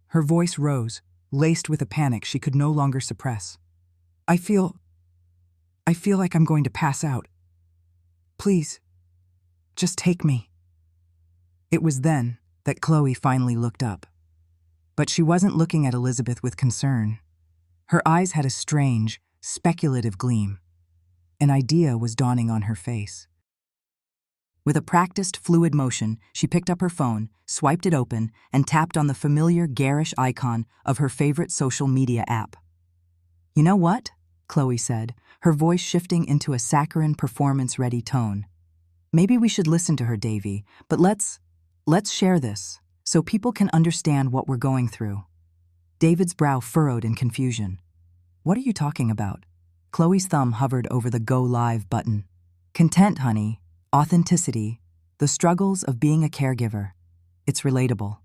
Speaker 1: Her voice rose, laced with a panic she could no longer suppress. I feel like I'm going to pass out. Please, just take me." It was then that Chloe finally looked up. But she wasn't looking at Elizabeth with concern. Her eyes had a strange, speculative gleam. An idea was dawning on her face. With a practiced, fluid motion, she picked up her phone, swiped it open, and tapped on the familiar, garish icon of her favorite social media app. "You know what?" Chloe said, her voice shifting into a saccharine, performance-ready tone. "Maybe we should listen to her, Davy, but let's share this, so people can understand what we're going through." David's brow furrowed in confusion. "What are you talking about?" Chloe's thumb hovered over the Go Live button. "Content, honey. Authenticity. The struggles of being a caregiver. It's relatable."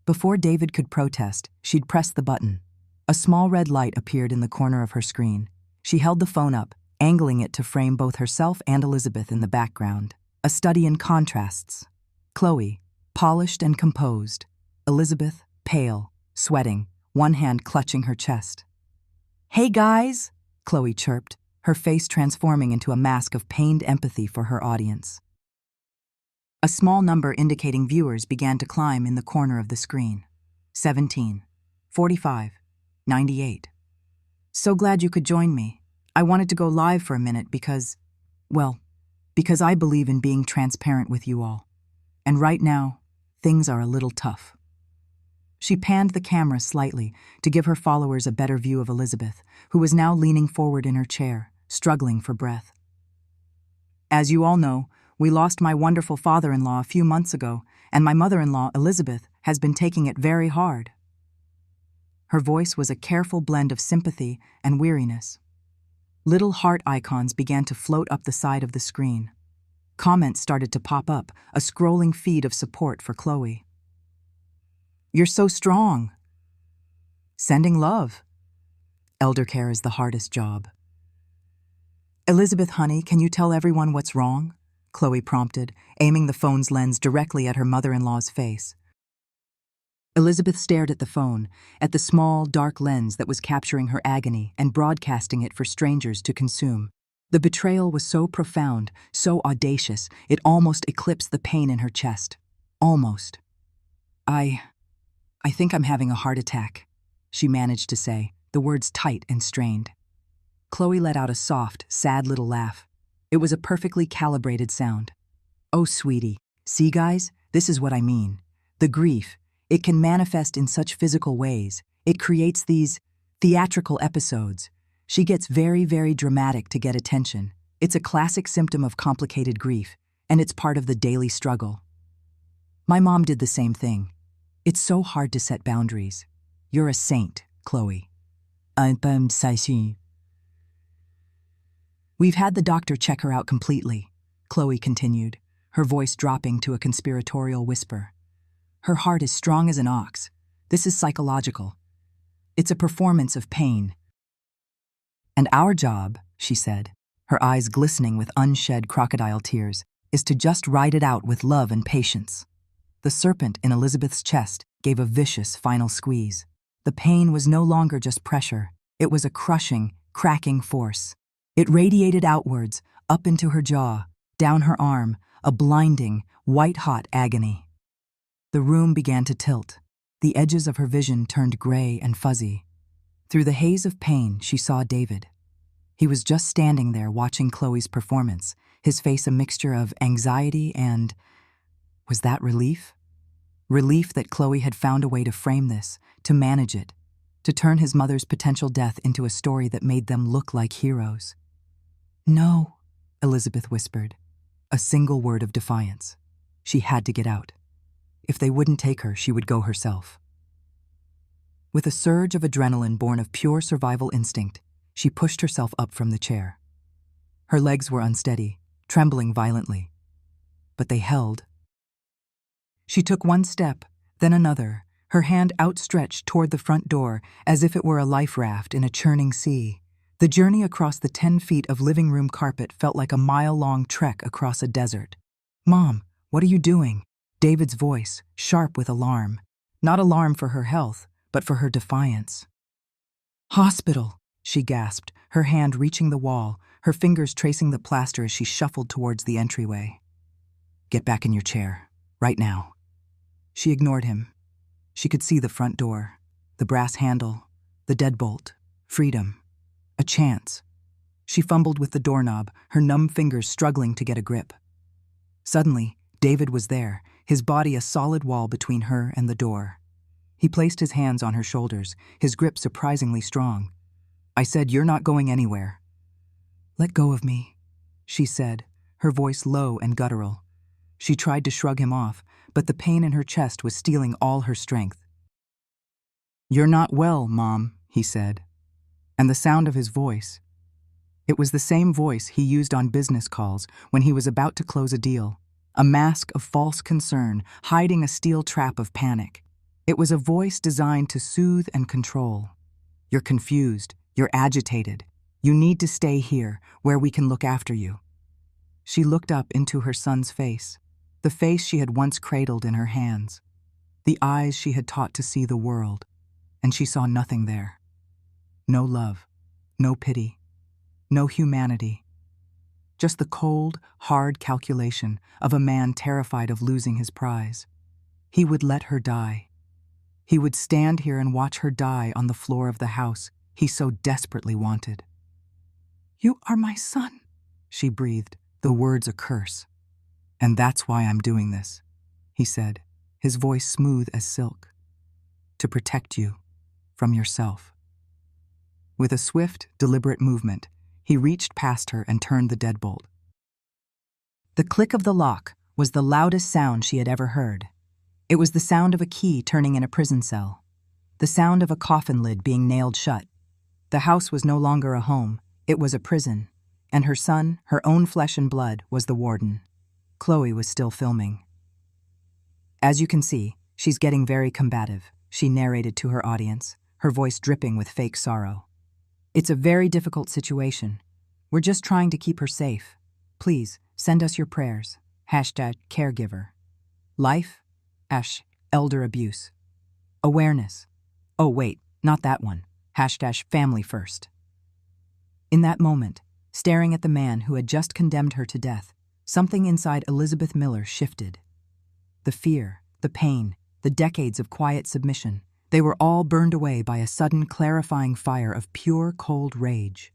Speaker 1: Before David could protest, she'd pressed the button. A small red light appeared in the corner of her screen. She held the phone up, angling it to frame both herself and Elizabeth in the background. A study in contrasts. Chloe, polished and composed. Elizabeth, pale, sweating, one hand clutching her chest. "Hey guys," Chloe chirped, her face transforming into a mask of pained empathy for her audience. A small number indicating viewers began to climb in the corner of the screen. 17, 45, 98. "So glad you could join me. I wanted to go live for a minute because I believe in being transparent with you all. And right now, things are a little tough." She panned the camera slightly to give her followers a better view of Elizabeth, who was now leaning forward in her chair, struggling for breath. "As you all know, we lost my wonderful father-in-law a few months ago, and my mother-in-law, Elizabeth, has been taking it very hard." Her voice was a careful blend of sympathy and weariness. Little heart icons began to float up the side of the screen. Comments started to pop up, a scrolling feed of support for Chloe. "You're so strong." "Sending love." "Elder care is the hardest job." "Elizabeth, honey, can you tell everyone what's wrong?" Chloe prompted, aiming the phone's lens directly at her mother-in-law's face. Elizabeth stared at the phone, at the small, dark lens that was capturing her agony and broadcasting it for strangers to consume. The betrayal was so profound, so audacious, it almost eclipsed the pain in her chest. Almost. I think I'm having a heart attack," she managed to say, the words tight and strained. Chloe let out a soft, sad little laugh. It was a perfectly calibrated sound. "Oh, sweetie, see guys, this is what I mean. The grief, it can manifest in such physical ways. It creates these theatrical episodes. She gets very, very dramatic to get attention. It's a classic symptom of complicated grief, and it's part of the daily struggle. My mom did the same thing. It's so hard to set boundaries. You're a saint, Chloe." "We've had the doctor check her out completely," Chloe continued, her voice dropping to a conspiratorial whisper. Her heart is strong as an ox. This is psychological. It's a performance of pain. And our job, she said, her eyes glistening with unshed crocodile tears, is to just ride it out with love and patience. The serpent in Elizabeth's chest gave a vicious final squeeze. The pain was no longer just pressure. It was a crushing, cracking force. It radiated outwards, up into her jaw, down her arm, a blinding, white-hot agony. The room began to tilt. The edges of her vision turned gray and fuzzy. Through the haze of pain, she saw David. He was just standing there watching Chloe's performance, his face a mixture of anxiety and... was that relief? Relief that Chloe had found a way to frame this, to manage it, to turn his mother's potential death into a story that made them look like heroes. "No," Elizabeth whispered, a single word of defiance. She had to get out. If they wouldn't take her, she would go herself. With a surge of adrenaline born of pure survival instinct, she pushed herself up from the chair. Her legs were unsteady, trembling violently. But they held. She took one step, then another, her hand outstretched toward the front door as if it were a life raft in a churning sea. The journey across the 10 feet of living room carpet felt like a mile-long trek across a desert. "Mom, what are you doing?" David's voice, sharp with alarm. Not alarm for her health, but for her defiance. "Hospital," she gasped, her hand reaching the wall, her fingers tracing the plaster as she shuffled towards the entryway. "Get back in your chair, right now." She ignored him. She could see the front door, the brass handle, the deadbolt, freedom, a chance. She fumbled with the doorknob, her numb fingers struggling to get a grip. Suddenly, David was there, his body a solid wall between her and the door. He placed his hands on her shoulders, his grip surprisingly strong. "I said you're not going anywhere." "Let go of me," she said, her voice low and guttural. She tried to shrug him off, but the pain in her chest was stealing all her strength. "You're not well, Mom," he said. And the sound of his voice. It was the same voice he used on business calls when he was about to close a deal. A mask of false concern, hiding a steel trap of panic. It was a voice designed to soothe and control. "You're confused. You're agitated. You need to stay here, where we can look after you." She looked up into her son's face, the face she had once cradled in her hands, the eyes she had taught to see the world, and she saw nothing there. No love, no pity, no humanity. Just the cold, hard calculation of a man terrified of losing his prize. He would let her die. He would stand here and watch her die on the floor of the house he so desperately wanted. "You are my son," she breathed, the words a curse. "And that's why I'm doing this," he said, his voice smooth as silk. "To protect you from yourself." With a swift, deliberate movement, he reached past her and turned the deadbolt. The click of the lock was the loudest sound she had ever heard. It was the sound of a key turning in a prison cell, the sound of a coffin lid being nailed shut. The house was no longer a home, it was a prison, and her son, her own flesh and blood, was the warden. Chloe was still filming. "As you can see, she's getting very combative," she narrated to her audience, her voice dripping with fake sorrow. "It's a very difficult situation. We're just trying to keep her safe. Please, send us your prayers. #caregiver. Life? Elder abuse. Awareness. Oh wait, not that one. #family first." In that moment, staring at the man who had just condemned her to death, something inside Elizabeth Miller shifted. The fear, the pain, the decades of quiet submission, they were all burned away by a sudden clarifying fire of pure, cold rage.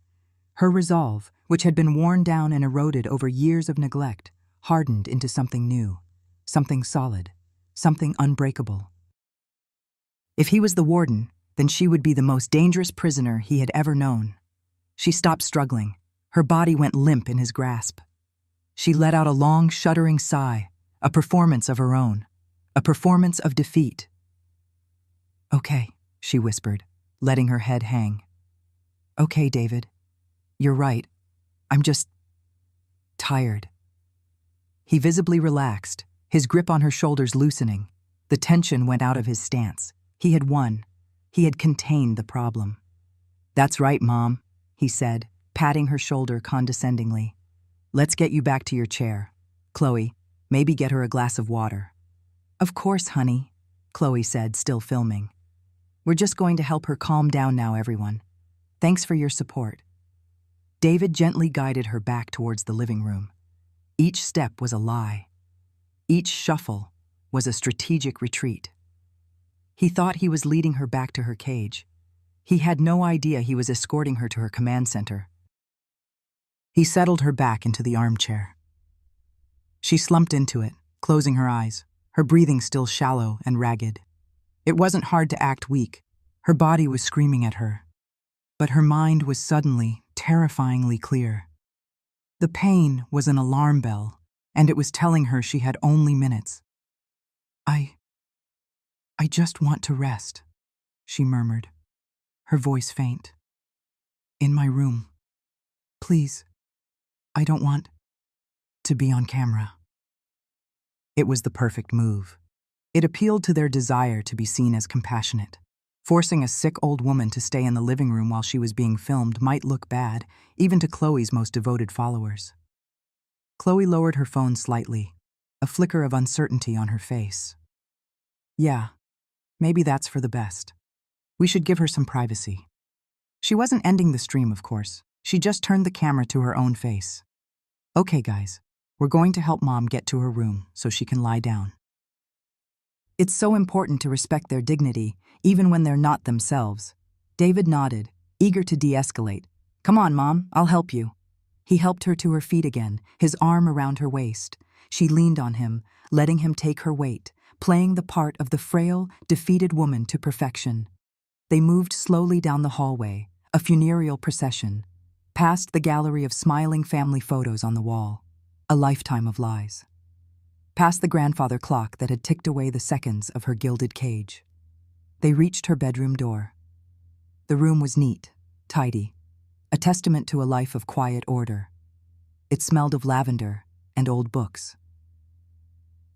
Speaker 1: Her resolve, which had been worn down and eroded over years of neglect, hardened into something new, something solid, something unbreakable. If he was the warden, then she would be the most dangerous prisoner he had ever known. She stopped struggling. Her body went limp in his grasp. She let out a long, shuddering sigh, a performance of her own, a performance of defeat. "Okay," she whispered, letting her head hang. "Okay, David. You're right. I'm just tired." He visibly relaxed, his grip on her shoulders loosening. The tension went out of his stance. He had won. He had contained the problem. "That's right, Mom," he said, patting her shoulder condescendingly. "Let's get you back to your chair. Chloe, maybe get her a glass of water." "Of course, honey," Chloe said, still filming. "We're just going to help her calm down now, everyone. Thanks for your support." David gently guided her back towards the living room. Each step was a lie. Each shuffle was a strategic retreat. He thought he was leading her back to her cage. He had no idea he was escorting her to her command center. He settled her back into the armchair. She slumped into it, closing her eyes, her breathing still shallow and ragged. It wasn't hard to act weak. Her body was screaming at her. But her mind was suddenly, terrifyingly clear. The pain was an alarm bell, and it was telling her she had only minutes. I just want to rest," she murmured, her voice faint. "In my room. Please. I don't want to be on camera." It was the perfect move. It appealed to their desire to be seen as compassionate. Forcing a sick old woman to stay in the living room while she was being filmed might look bad, even to Chloe's most devoted followers. Chloe lowered her phone slightly, a flicker of uncertainty on her face. "Yeah, maybe that's for the best. We should give her some privacy." She wasn't ending the stream, of course. She just turned the camera to her own face. "Okay, guys, we're going to help Mom get to her room so she can lie down." It's so important to respect their dignity, even when they're not themselves. David nodded, eager to de-escalate. "Come on, Mom, I'll help you." He helped her to her feet again, his arm around her waist. She leaned on him, letting him take her weight, playing the part of the frail, defeated woman to perfection. They moved slowly down the hallway, a funereal procession, past the gallery of smiling family photos on the wall, a lifetime of lies. Past the grandfather clock that had ticked away the seconds of her gilded cage. They reached her bedroom door. The room was neat, tidy, a testament to a life of quiet order. It smelled of lavender and old books.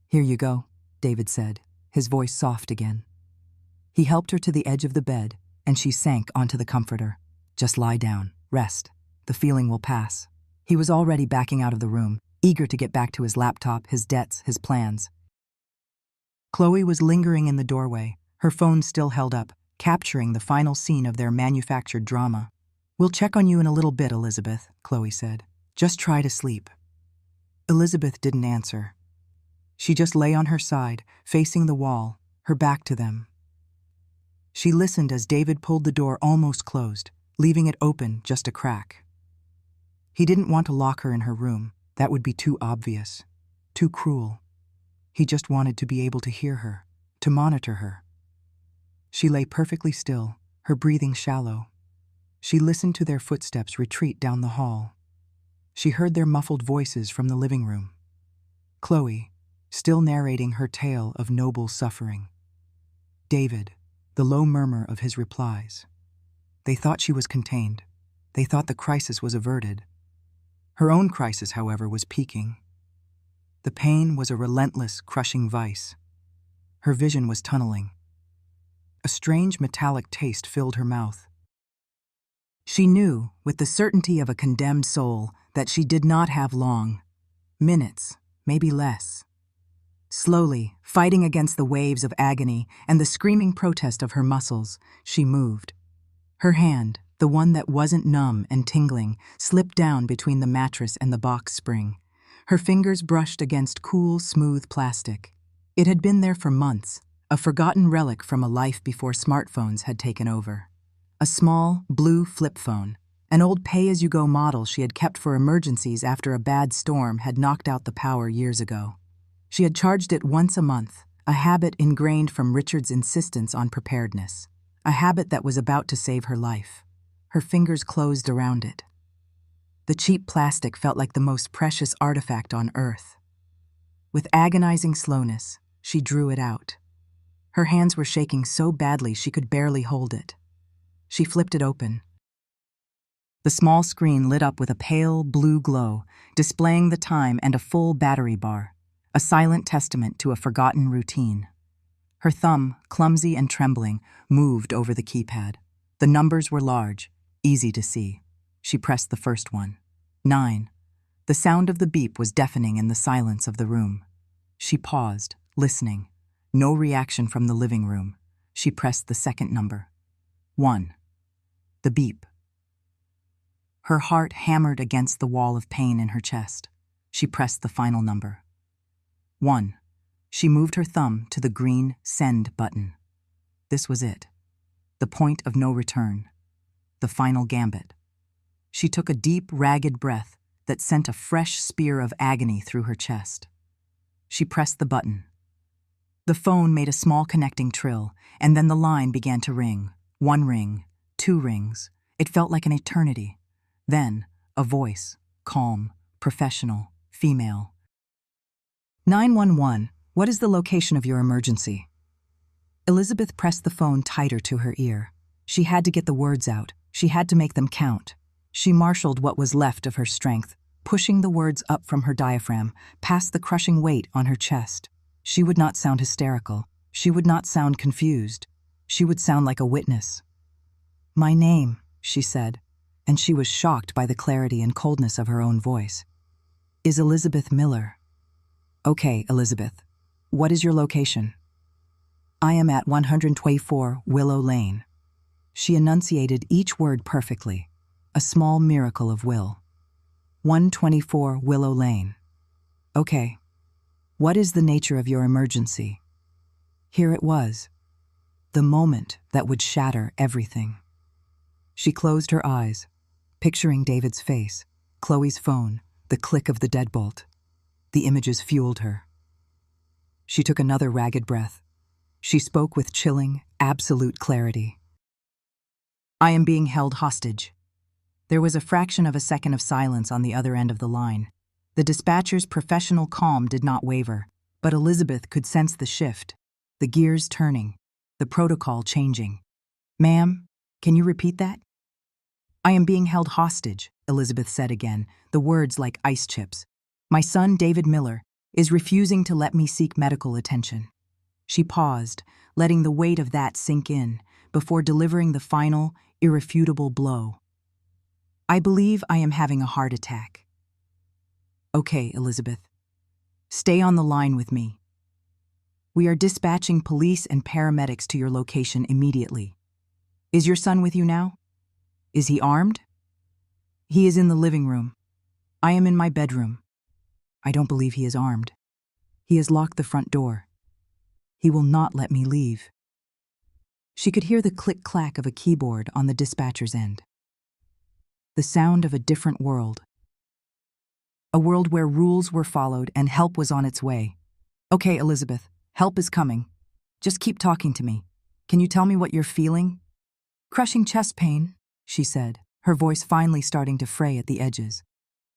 Speaker 1: "Here you go," David said, his voice soft again. He helped her to the edge of the bed, and she sank onto the comforter. "Just lie down, rest. The feeling will pass." He was already backing out of the room, eager to get back to his laptop, his debts, his plans. Chloe was lingering in the doorway, her phone still held up, capturing the final scene of their manufactured drama. "We'll check on you in a little bit, Elizabeth," Chloe said. "Just try to sleep." Elizabeth didn't answer. She just lay on her side, facing the wall, her back to them. She listened as David pulled the door almost closed, leaving it open just a crack. He didn't want to lock her in her room. That would be too obvious, too cruel. He just wanted to be able to hear her, to monitor her. She lay perfectly still, her breathing shallow. She listened to their footsteps retreat down the hall. She heard their muffled voices from the living room. Chloe, still narrating her tale of noble suffering. David, the low murmur of his replies. They thought she was contained. They thought the crisis was averted. Her own crisis, however, was peaking. The pain was a relentless, crushing vice. Her vision was tunneling. A strange metallic taste filled her mouth. She knew, with the certainty of a condemned soul, that she did not have long. Minutes, maybe less. Slowly, fighting against the waves of agony and the screaming protest of her muscles, she moved. Her hand, the one that wasn't numb and tingling, slipped down between the mattress and the box spring. Her fingers brushed against cool, smooth plastic. It had been there for months, a forgotten relic from a life before smartphones had taken over. A small, blue flip phone, an old pay-as-you-go model she had kept for emergencies after a bad storm had knocked out the power years ago. She had charged it once a month, a habit ingrained from Richard's insistence on preparedness, a habit that was about to save her life. Her fingers closed around it. The cheap plastic felt like the most precious artifact on Earth. With agonizing slowness, she drew it out. Her hands were shaking so badly she could barely hold it. She flipped it open. The small screen lit up with a pale blue glow, displaying the time and a full battery bar, a silent testament to a forgotten routine. Her thumb, clumsy and trembling, moved over the keypad. The numbers were large, easy to see. She pressed the first one. 9. The sound of the beep was deafening in the silence of the room. She paused, listening. No reaction from the living room. She pressed the second number. 1. The beep. Her heart hammered against the wall of pain in her chest. She pressed the final number. 1. She moved her thumb to the green send button. This was it. The point of no return. The final gambit. She took a deep, ragged breath that sent a fresh spear of agony through her chest. She pressed the button. The phone made a small connecting trill, and then the line began to ring. 1 ring, 2 rings. It felt like an eternity. Then, a voice, calm, professional, female. 911, what is the location of your emergency? Elizabeth pressed the phone tighter to her ear. She had to get the words out. She had to make them count. She marshaled what was left of her strength, pushing the words up from her diaphragm, past the crushing weight on her chest. She would not sound hysterical. She would not sound confused. She would sound like a witness. My name, she said, and she was shocked by the clarity and coldness of her own voice, is Elizabeth Miller. Okay, Elizabeth. What is your location? I am at 124 Willow Lane. She enunciated each word perfectly, a small miracle of will. 124 Willow Lane. Okay. What is the nature of your emergency? Here it was, the moment that would shatter everything. She closed her eyes, picturing David's face, Chloe's phone, the click of the deadbolt. The images fueled her. She took another ragged breath. She spoke with chilling, absolute clarity. I am being held hostage. There was a fraction of a second of silence on the other end of the line. The dispatcher's professional calm did not waver, but Elizabeth could sense the shift, the gears turning, the protocol changing. Ma'am, can you repeat that? I am being held hostage, Elizabeth said again, the words like ice chips. My son, David Miller, is refusing to let me seek medical attention. She paused, letting the weight of that sink in, before delivering the final, irrefutable blow. I believe I am having a heart attack. Okay, Elizabeth. Stay on the line with me. We are dispatching police and paramedics to your location immediately. Is your son with you now? Is he armed? He is in the living room. I am in my bedroom. I don't believe he is armed. He has locked the front door. He will not let me leave. She could hear the click-clack of a keyboard on the dispatcher's end. The sound of a different world. A world where rules were followed and help was on its way. Okay, Elizabeth, help is coming. Just keep talking to me. Can you tell me what you're feeling? Crushing chest pain, she said, her voice finally starting to fray at the edges.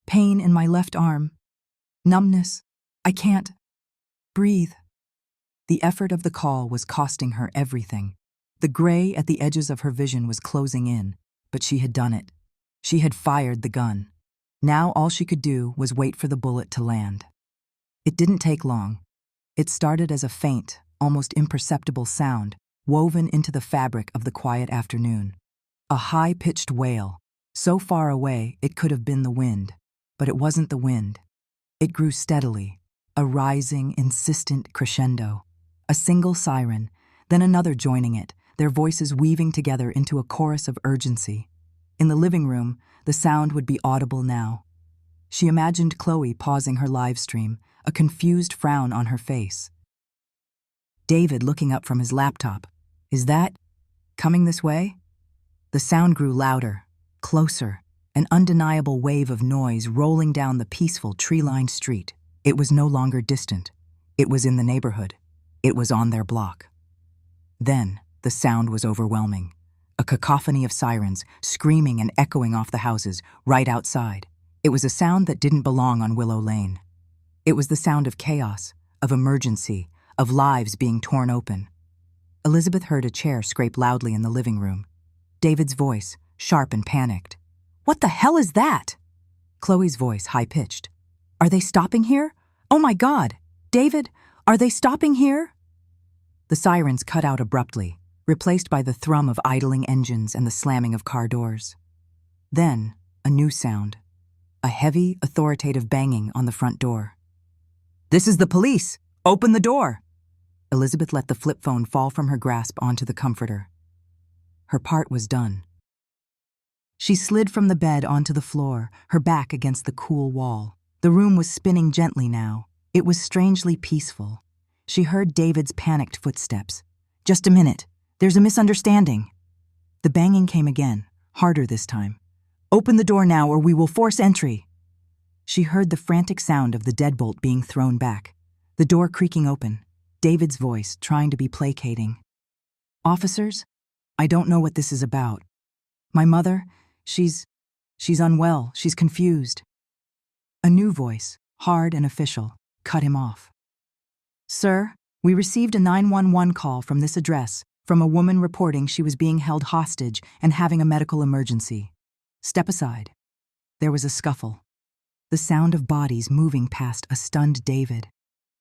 Speaker 1: Pain in my left arm. Numbness. I can't breathe. The effort of the call was costing her everything. The gray at the edges of her vision was closing in, but she had done it. She had fired the gun. Now all she could do was wait for the bullet to land. It didn't take long. It started as a faint, almost imperceptible sound, woven into the fabric of the quiet afternoon. A high-pitched wail, so far away it could have been the wind. But it wasn't the wind. It grew steadily, a rising, insistent crescendo. A single siren, then another joining it, their voices weaving together into a chorus of urgency. In the living room, the sound would be audible now. She imagined Chloe pausing her live stream, a confused frown on her face. David looking up from his laptop. Is that coming this way? The sound grew louder, closer, an undeniable wave of noise rolling down the peaceful tree-lined street. It was no longer distant. It was in the neighborhood. It was on their block. Then, the sound was overwhelming. A cacophony of sirens, screaming and echoing off the houses, right outside. It was a sound that didn't belong on Willow Lane. It was the sound of chaos, of emergency, of lives being torn open. Elizabeth heard a chair scrape loudly in the living room. David's voice, sharp and panicked. What the hell is that? Chloe's voice, high-pitched. Are they stopping here? Oh my God! David, are they stopping here? The sirens cut out abruptly, replaced by the thrum of idling engines and the slamming of car doors. Then, a new sound. A heavy, authoritative banging on the front door. "This is the police! Open the door!" Elizabeth let the flip phone fall from her grasp onto the comforter. Her part was done. She slid from the bed onto the floor, her back against the cool wall. The room was spinning gently now. It was strangely peaceful. She heard David's panicked footsteps. "Just a minute. There's a misunderstanding." The banging came again, harder this time. "Open the door now or we will force entry." She heard the frantic sound of the deadbolt being thrown back, the door creaking open, David's voice trying to be placating. "Officers, I don't know what this is about. My mother, she's unwell, she's confused." A new voice, hard and official, cut him off. "Sir, we received a 911 call from this address from a woman reporting she was being held hostage and having a medical emergency. Step aside." There was a scuffle. The sound of bodies moving past a stunned David.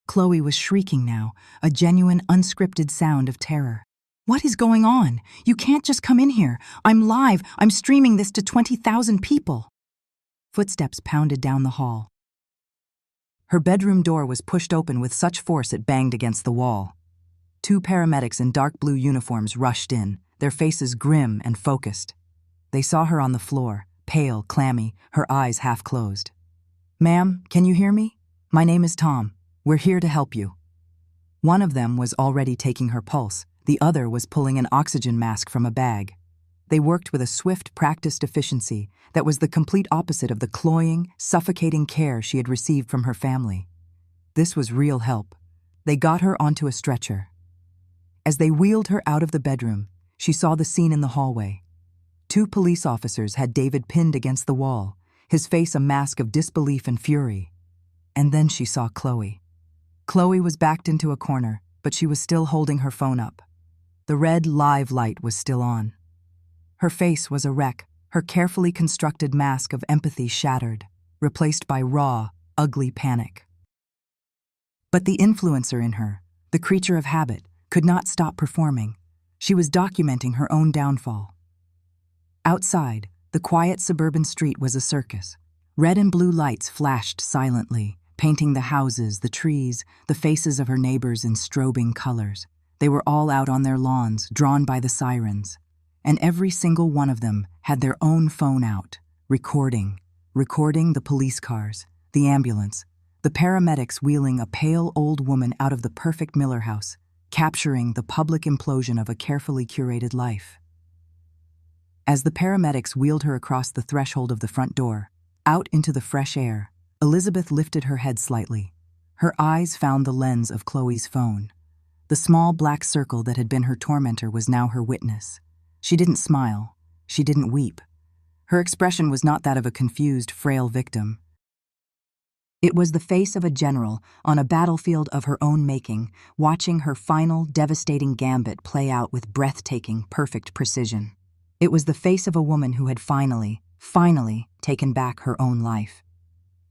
Speaker 1: Chloe was shrieking now, a genuine, unscripted sound of terror. "What is going on? You can't just come in here. I'm live. I'm streaming this to 20,000 people." Footsteps pounded down the hall. Her bedroom door was pushed open with such force it banged against the wall. Two paramedics in dark blue uniforms rushed in, their faces grim and focused. They saw her on the floor, pale, clammy, her eyes half closed. "Ma'am, can you hear me? My name is Tom. We're here to help you." One of them was already taking her pulse. The other was pulling an oxygen mask from a bag. They worked with a swift, practiced efficiency that was the complete opposite of the cloying, suffocating care she had received from her family. This was real help. They got her onto a stretcher. As they wheeled her out of the bedroom, she saw the scene in the hallway. Two police officers had David pinned against the wall, his face a mask of disbelief and fury. And then she saw Chloe. Chloe was backed into a corner, but she was still holding her phone up. The red live light was still on. Her face was a wreck, her carefully constructed mask of empathy shattered, replaced by raw, ugly panic. But the influencer in her, the creature of habit, could not stop performing. She was documenting her own downfall. Outside, the quiet suburban street was a circus. Red and blue lights flashed silently, painting the houses, the trees, the faces of her neighbors in strobing colors. They were all out on their lawns, drawn by the sirens. And every single one of them had their own phone out, recording the police cars, the ambulance, the paramedics wheeling a pale old woman out of the perfect Miller house, capturing the public implosion of a carefully curated life. As the paramedics wheeled her across the threshold of the front door, out into the fresh air, Elizabeth lifted her head slightly. Her eyes found the lens of Chloe's phone. The small black circle that had been her tormentor was now her witness. She didn't smile. She didn't weep. Her expression was not that of a confused, frail victim. It was the face of a general on a battlefield of her own making, watching her final, devastating gambit play out with breathtaking, perfect precision. It was the face of a woman who had finally taken back her own life.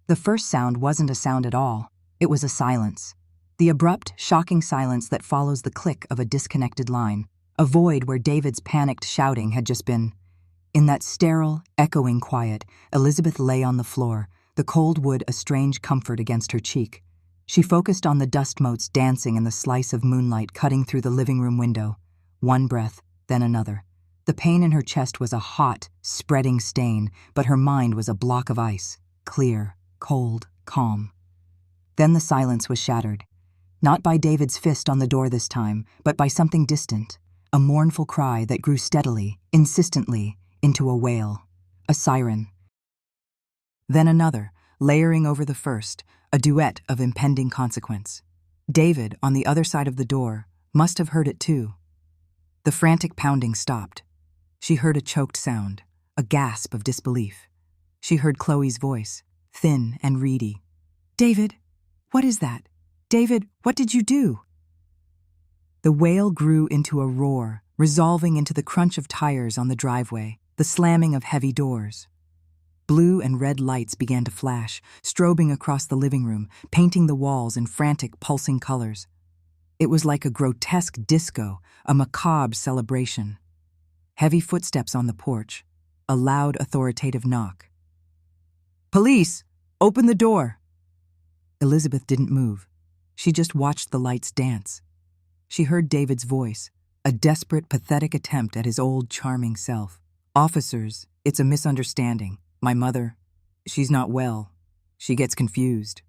Speaker 1: The first sound wasn't a sound at all. It was a silence. The abrupt, shocking silence that follows the click of a disconnected line, a void where David's panicked shouting had just been. In that sterile, echoing quiet, Elizabeth lay on the floor, the cold wood a strange comfort against her cheek. She focused on the dust motes dancing in the slice of moonlight cutting through the living room window. One breath, then another. The pain in her chest was a hot, spreading stain, but her mind was a block of ice, clear, cold, calm. Then the silence was shattered. Not by David's fist on the door this time, but by something distant, a mournful cry that grew steadily, insistently, into a wail, a siren. Then another, layering over the first, a duet of impending consequence. David, on the other side of the door, must have heard it too. The frantic pounding stopped. She heard a choked sound, a gasp of disbelief. She heard Chloe's voice, thin and reedy. "David, what is that? David, what did you do?" The wail grew into a roar, resolving into the crunch of tires on the driveway, the slamming of heavy doors. Blue and red lights began to flash, strobing across the living room, painting the walls in frantic, pulsing colors. It was like a grotesque disco, a macabre celebration. Heavy footsteps on the porch, a loud authoritative knock. "Police! Open the door!" Elizabeth didn't move. She just watched the lights dance. She heard David's voice, a desperate, pathetic attempt at his old, charming self. "Officers, it's a misunderstanding. My mother, she's not well. She gets confused."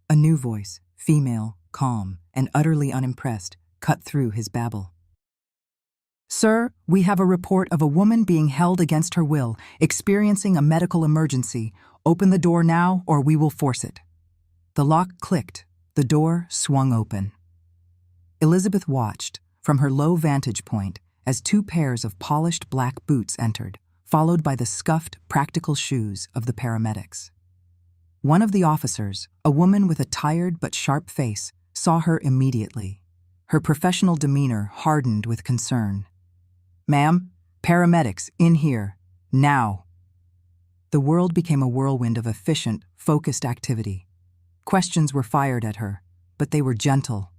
Speaker 1: A new voice, female, calm, and utterly unimpressed, cut through his babble. "Sir, we have a report of a woman being held against her will, experiencing a medical emergency. Open the door now, or we will force it." The lock clicked. The door swung open. Elizabeth watched, from her low vantage point, as two pairs of polished black boots entered, followed by the scuffed, practical shoes of the paramedics. One of the officers, a woman with a tired but sharp face, saw her immediately. Her professional demeanor hardened with concern. "Ma'am, paramedics, in here, now." The world became a whirlwind of efficient, focused activity. Questions were fired at her, but they were gentle.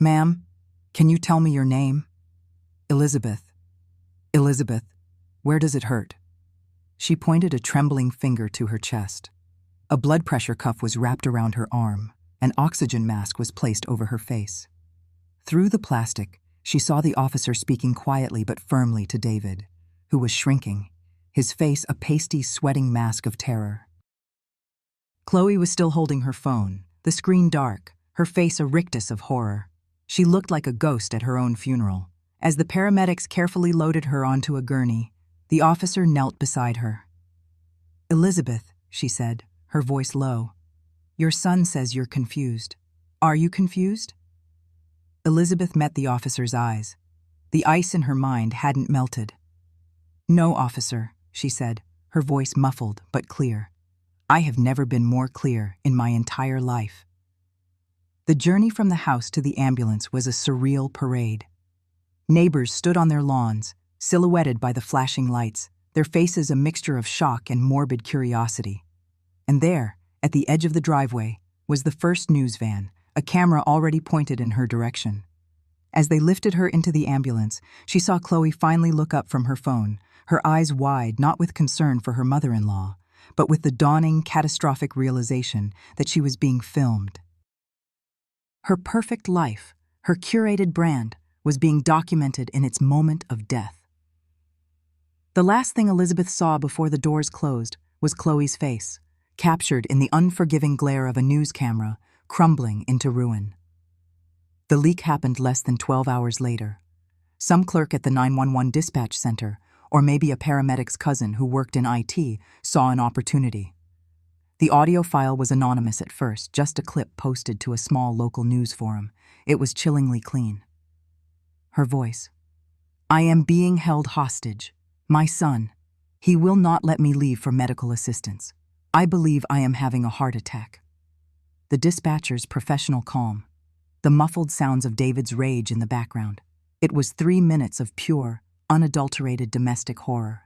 Speaker 1: "Ma'am, can you tell me your name?" "Elizabeth." "Elizabeth, where does it hurt?" She pointed a trembling finger to her chest. A blood pressure cuff was wrapped around her arm. An oxygen mask was placed over her face. Through the plastic, she saw the officer speaking quietly but firmly to David, who was shrinking, his face a pasty, sweating mask of terror. Chloe was still holding her phone, the screen dark, her face a rictus of horror. She looked like a ghost at her own funeral. As the paramedics carefully loaded her onto a gurney, the officer knelt beside her. "Elizabeth," she said, her voice low, "your son says you're confused. Are you confused?" Elizabeth met the officer's eyes. The ice in her mind hadn't melted. "No, officer," she said, her voice muffled but clear. "I have never been more clear in my entire life." The journey from the house to the ambulance was a surreal parade. Neighbors stood on their lawns, silhouetted by the flashing lights, their faces a mixture of shock and morbid curiosity. And there, at the edge of the driveway, was the first news van, a camera already pointed in her direction. As they lifted her into the ambulance, she saw Chloe finally look up from her phone, her eyes wide not with concern for her mother-in-law, but with the dawning, catastrophic realization that she was being filmed. Her perfect life, her curated brand, was being documented in its moment of death. The last thing Elizabeth saw before the doors closed was Chloe's face, captured in the unforgiving glare of a news camera, crumbling into ruin. The leak happened less than 12 hours later. Some clerk at the 911 dispatch center, or maybe a paramedic's cousin who worked in IT, saw an opportunity. The audio file was anonymous at first, just a clip posted to a small local news forum. It was chillingly clean. Her voice. "I am being held hostage. My son. He will not let me leave for medical assistance. I believe I am having a heart attack." The dispatcher's professional calm. The muffled sounds of David's rage in the background. It was 3 minutes of pure, unadulterated domestic horror.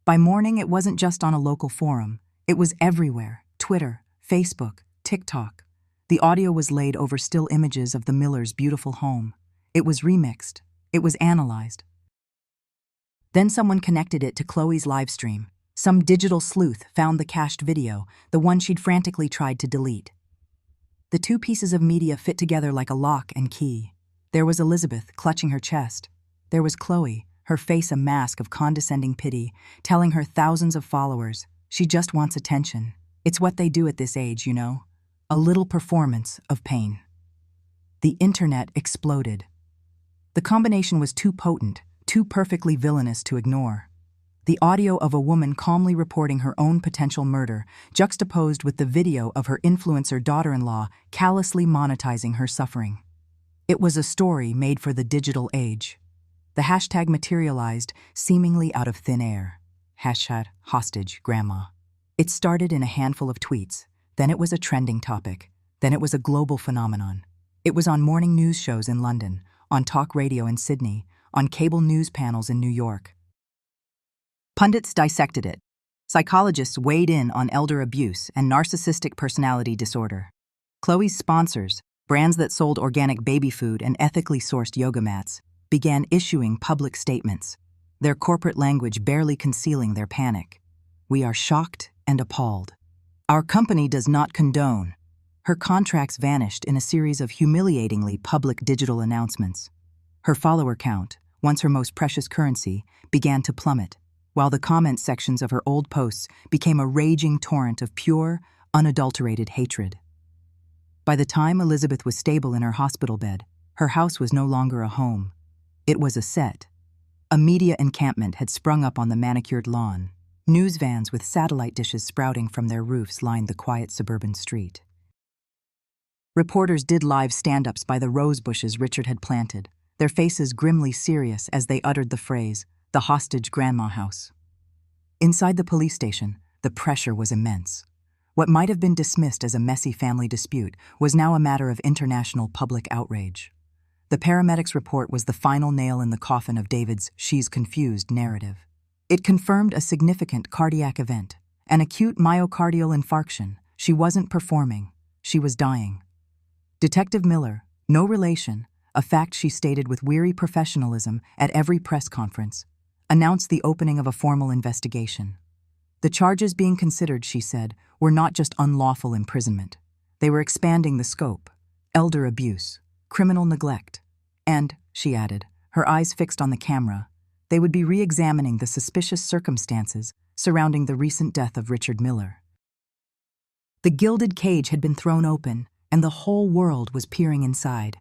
Speaker 1: By morning, it wasn't just on a local forum. It was everywhere. Twitter, Facebook, TikTok. The audio was laid over still images of the Millers' beautiful home. It was remixed. It was analyzed. Then someone connected it to Chloe's live stream. Some digital sleuth found the cached video, the one she'd frantically tried to delete. The two pieces of media fit together like a lock and key. There was Elizabeth, clutching her chest. There was Chloe, her face a mask of condescending pity, telling her thousands of followers, she just wants attention. It's what they do at this age, you know. A little performance of pain. The internet exploded. The combination was too potent, too perfectly villainous to ignore. The audio of a woman calmly reporting her own potential murder, juxtaposed with the video of her influencer daughter-in-law callously monetizing her suffering. It was a story made for the digital age. The hashtag materialized seemingly out of thin air. #HostageGrandma. It started in a handful of tweets, then it was a trending topic, then it was a global phenomenon. It was on morning news shows in London, on talk radio in Sydney, on cable news panels in New York. Pundits dissected it. Psychologists weighed in on elder abuse and narcissistic personality disorder. Chloe's sponsors, Brands that sold organic baby food and ethically sourced yoga mats began issuing public statements, their corporate language barely concealing their panic. "We are shocked and appalled. Our company does not condone." Her contracts vanished in a series of humiliatingly public digital announcements. Her follower count, once her most precious currency, began to plummet, while the comment sections of her old posts became a raging torrent of pure, unadulterated hatred. By the time Elizabeth was stable in her hospital bed, her house was no longer a home. It was a set. A media encampment had sprung up on the manicured lawn. News vans with satellite dishes sprouting from their roofs lined the quiet suburban street. Reporters did live stand-ups by the rose bushes Richard had planted, their faces grimly serious as they uttered the phrase, "the hostage grandma house." Inside the police station, the pressure was immense. What might have been dismissed as a messy family dispute was now a matter of international public outrage. The paramedics' report was the final nail in the coffin of David's "she's confused" narrative. It confirmed a significant cardiac event, an acute myocardial infarction. She wasn't performing, she was dying. Detective Miller, no relation, a fact she stated with weary professionalism at every press conference, announced the opening of a formal investigation. The charges being considered, she said, were not just unlawful imprisonment. They were expanding the scope: elder abuse, criminal neglect, and, she added, her eyes fixed on the camera, they would be re-examining the suspicious circumstances surrounding the recent death of Richard Miller. The gilded cage had been thrown open, and the whole world was peering inside.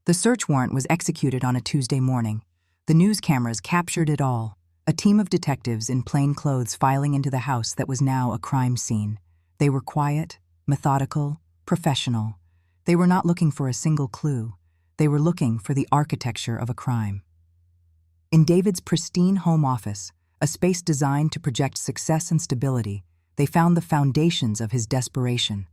Speaker 1: The search warrant was executed on a Tuesday morning. The news cameras captured it all. A team of detectives in plain clothes filing into the house that was now a crime scene. They were quiet, methodical, professional. They were not looking for a single clue. They were looking for the architecture of a crime. In David's pristine home office, a space designed to project success and stability, they found the foundations of his desperation.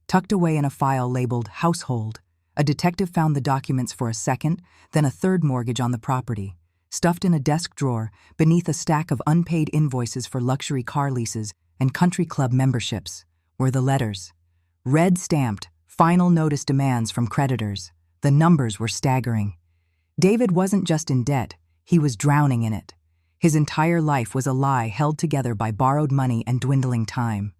Speaker 1: Tucked away in a file labeled "Household," a detective found the documents for a second, then a third mortgage on the property. Stuffed in a desk drawer, beneath a stack of unpaid invoices for luxury car leases and country club memberships, were the letters. Red-stamped, final notice demands from creditors. The numbers were staggering. David wasn't just in debt, he was drowning in it. His entire life was a lie held together by borrowed money and dwindling time.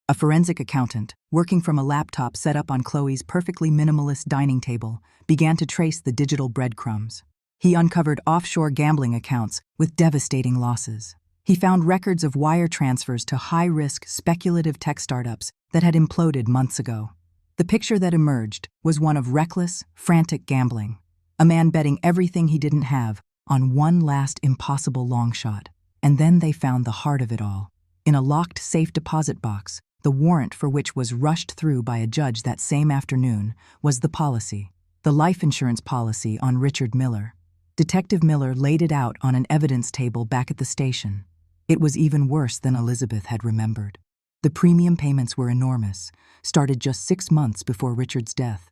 Speaker 1: A forensic accountant, working from a laptop set up on Chloe's perfectly minimalist dining table, began to trace the digital breadcrumbs. He uncovered offshore gambling accounts with devastating losses. He found records of wire transfers to high-risk, speculative tech startups that had imploded months ago. The picture that emerged was one of reckless, frantic gambling. A man betting everything he didn't have on one last impossible long shot. And then they found the heart of it all. In a locked safe deposit box, the warrant for which was rushed through by a judge that same afternoon was the policy, the life insurance policy on Richard Miller. Detective Miller laid it out on an evidence table back at the station. It was even worse than Elizabeth had remembered. The premium payments were enormous, started just 6 months before Richard's death.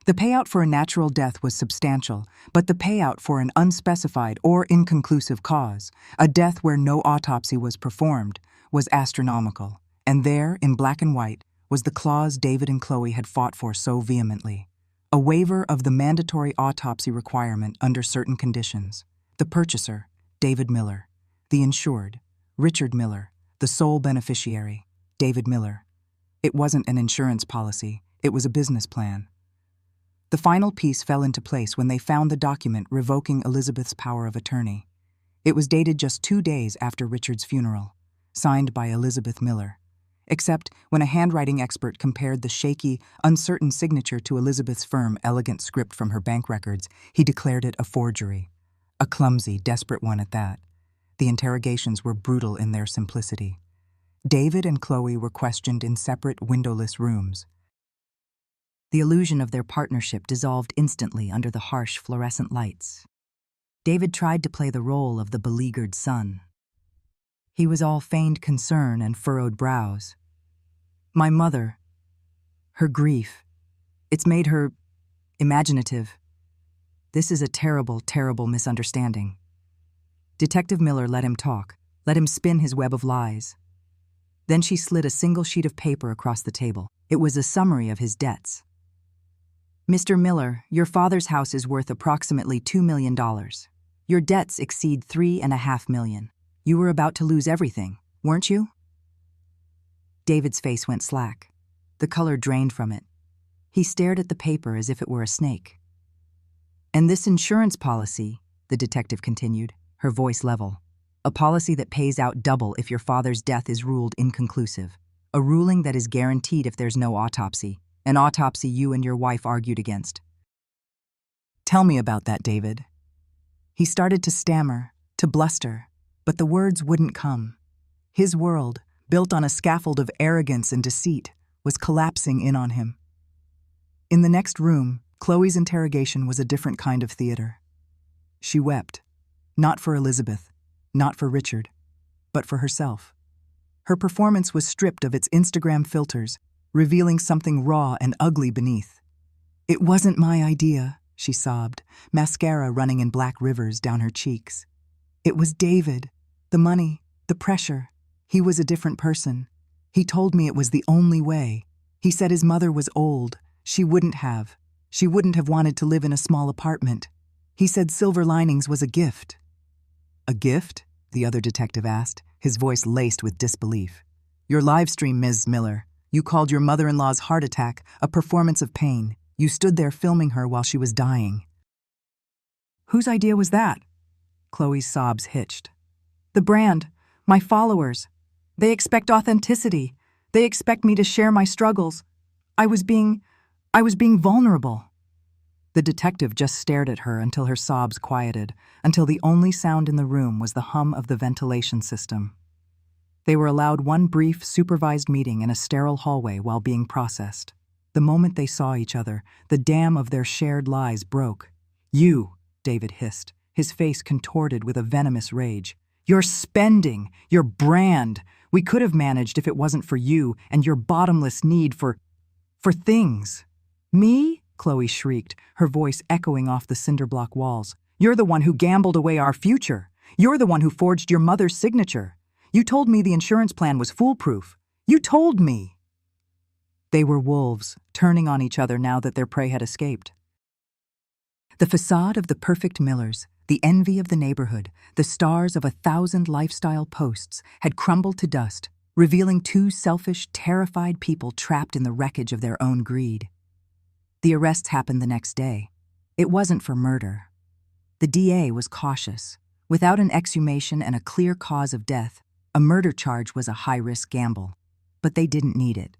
Speaker 1: The payout for a natural death was substantial, but the payout for an unspecified or inconclusive cause, a death where no autopsy was performed, was astronomical. And there, in black and white, was the clause David and Chloe had fought for so vehemently. A waiver of the mandatory autopsy requirement under certain conditions. The purchaser, David Miller. The insured, Richard Miller. The sole beneficiary, David Miller. It wasn't an insurance policy, it was a business plan. The final piece fell into place when they found the document revoking Elizabeth's power of attorney. It was dated just 2 days after Richard's funeral, signed by Elizabeth Miller. Except when a handwriting expert compared the shaky, uncertain signature to Elizabeth's firm, elegant script from her bank records, he declared it a forgery. A clumsy, desperate one at that. The interrogations were brutal in their simplicity. David and Chloe were questioned in separate, windowless rooms. The illusion of their partnership dissolved instantly under the harsh fluorescent lights. David tried to play the role of the beleaguered son. He was all feigned concern and furrowed brows. My mother, her grief, it's made her imaginative. This is a terrible, terrible misunderstanding. Detective Miller let him talk, let him spin his web of lies. Then she slid a single sheet of paper across the table. It was a summary of his debts. Mr. Miller, your father's house is worth approximately $2 million. Your debts exceed $3.5 million. You were about to lose everything, weren't you? David's face went slack. The color drained from it. He stared at the paper as if it were a snake. And this insurance policy, the detective continued, her voice level, a policy that pays out double if your father's death is ruled inconclusive, a ruling that is guaranteed if there's no autopsy, an autopsy you and your wife argued against. Tell me about that, David. He started to stammer, to bluster, but the words wouldn't come. His world, built on a scaffold of arrogance and deceit, was collapsing in on him. In the next room, Chloe's interrogation was a different kind of theater. She wept, not for Elizabeth, not for Richard, but for herself. Her performance was stripped of its Instagram filters, revealing something raw and ugly beneath. It wasn't my idea, she sobbed, mascara running in black rivers down her cheeks. It was David, the money, the pressure. He was a different person. He told me it was the only way. He said his mother was old. She wouldn't have wanted to live in a small apartment. He said silver linings was a gift. A gift? The other detective asked, his voice laced with disbelief. Your live stream, Ms. Miller. You called your mother-in-law's heart attack a performance of pain. You stood there filming her while she was dying. Whose idea was that? Chloe's sobs hitched. The brand, my followers. They expect authenticity. They expect me to share my struggles. I was being vulnerable. The detective just stared at her until her sobs quieted, until the only sound in the room was the hum of the ventilation system. They were allowed one brief, supervised meeting in a sterile hallway while being processed. The moment they saw each other, the dam of their shared lies broke. You, David hissed, his face contorted with a venomous rage. You're spending, your brand. We could have managed if it wasn't for you and your bottomless need for things. Me? Chloe shrieked, her voice echoing off the cinder-block walls. You're the one who gambled away our future. You're the one who forged your mother's signature. You told me the insurance plan was foolproof. You told me. They were wolves, turning on each other now that their prey had escaped. The facade of the perfect Millers, the envy of the neighborhood, the stars of 1,000 lifestyle posts had crumbled to dust, revealing two selfish, terrified people trapped in the wreckage of their own greed. The arrests happened the next day. It wasn't for murder. The DA was cautious. Without an exhumation and a clear cause of death, a murder charge was a high-risk gamble. But they didn't need it.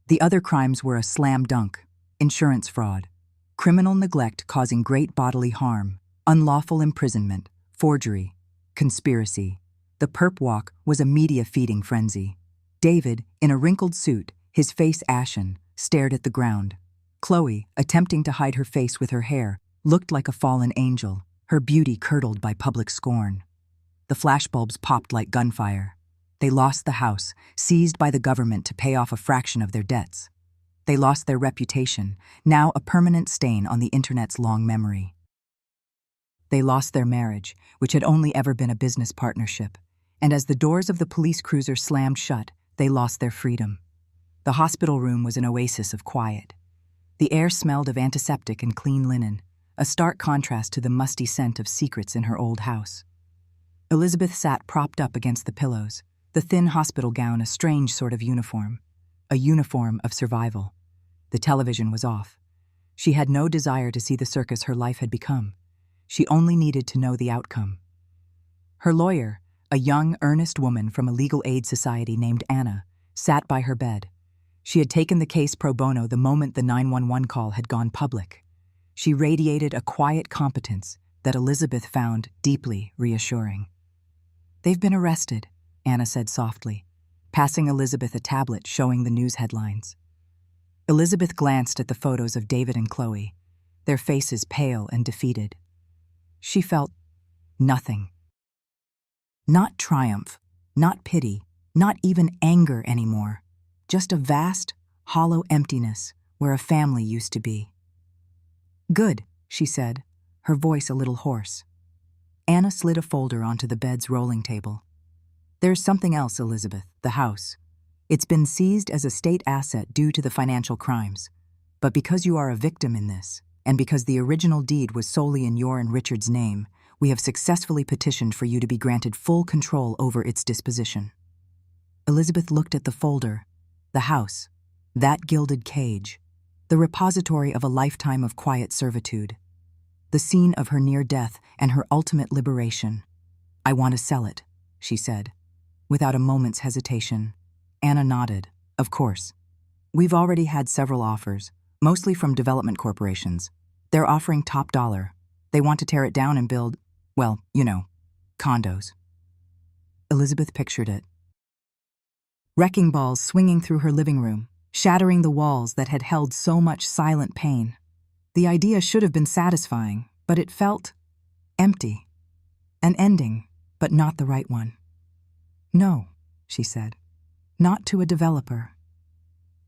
Speaker 1: The other crimes were a slam dunk: insurance fraud, criminal neglect causing great bodily harm, unlawful imprisonment, forgery, conspiracy. The perp walk was a media-feeding frenzy. David, in a wrinkled suit, his face ashen, stared at the ground. Chloe, attempting to hide her face with her hair, looked like a fallen angel, her beauty curdled by public scorn. The flashbulbs popped like gunfire. They lost the house, seized by the government to pay off a fraction of their debts. They lost their reputation, now a permanent stain on the internet's long memory. They lost their marriage, which had only ever been a business partnership. And as the doors of the police cruiser slammed shut, they lost their freedom. The hospital room was an oasis of quiet. The air smelled of antiseptic and clean linen, a stark contrast to the musty scent of secrets in her old house. Elizabeth sat propped up against the pillows, the thin hospital gown a strange sort of uniform, a uniform of survival. The television was off. She had no desire to see the circus her life had become. She only needed to know the outcome. Her lawyer, a young, earnest woman from a legal aid society named Anna, sat by her bed. She had taken the case pro bono the moment the 911 call had gone public. She radiated a quiet competence that Elizabeth found deeply reassuring. "They've been arrested," Anna said softly, passing Elizabeth a tablet showing the news headlines. Elizabeth glanced at the photos of David and Chloe, their faces pale and defeated. She felt nothing. Not triumph, not pity, not even anger anymore. Just a vast, hollow emptiness where a family used to be. "Good," she said, her voice a little hoarse. Anna slid a folder onto the bed's rolling table. "There's something else, Elizabeth, the house. It's been seized as a state asset due to the financial crimes. But because you are a victim in this, and because the original deed was solely in your and Richard's name, we have successfully petitioned for you to be granted full control over its disposition." Elizabeth looked at the folder, the house, that gilded cage, the repository of a lifetime of quiet servitude, the scene of her near death and her ultimate liberation. "I want to sell it," she said, without a moment's hesitation. Anna nodded. "Of course. We've already had several offers, mostly from development corporations. They're offering top dollar. They want to tear it down and build, well, condos." Elizabeth pictured it. Wrecking balls swinging through her living room, shattering the walls that had held so much silent pain. The idea should have been satisfying, but it felt empty. An ending, but not the right one. "No," she said. "Not to a developer."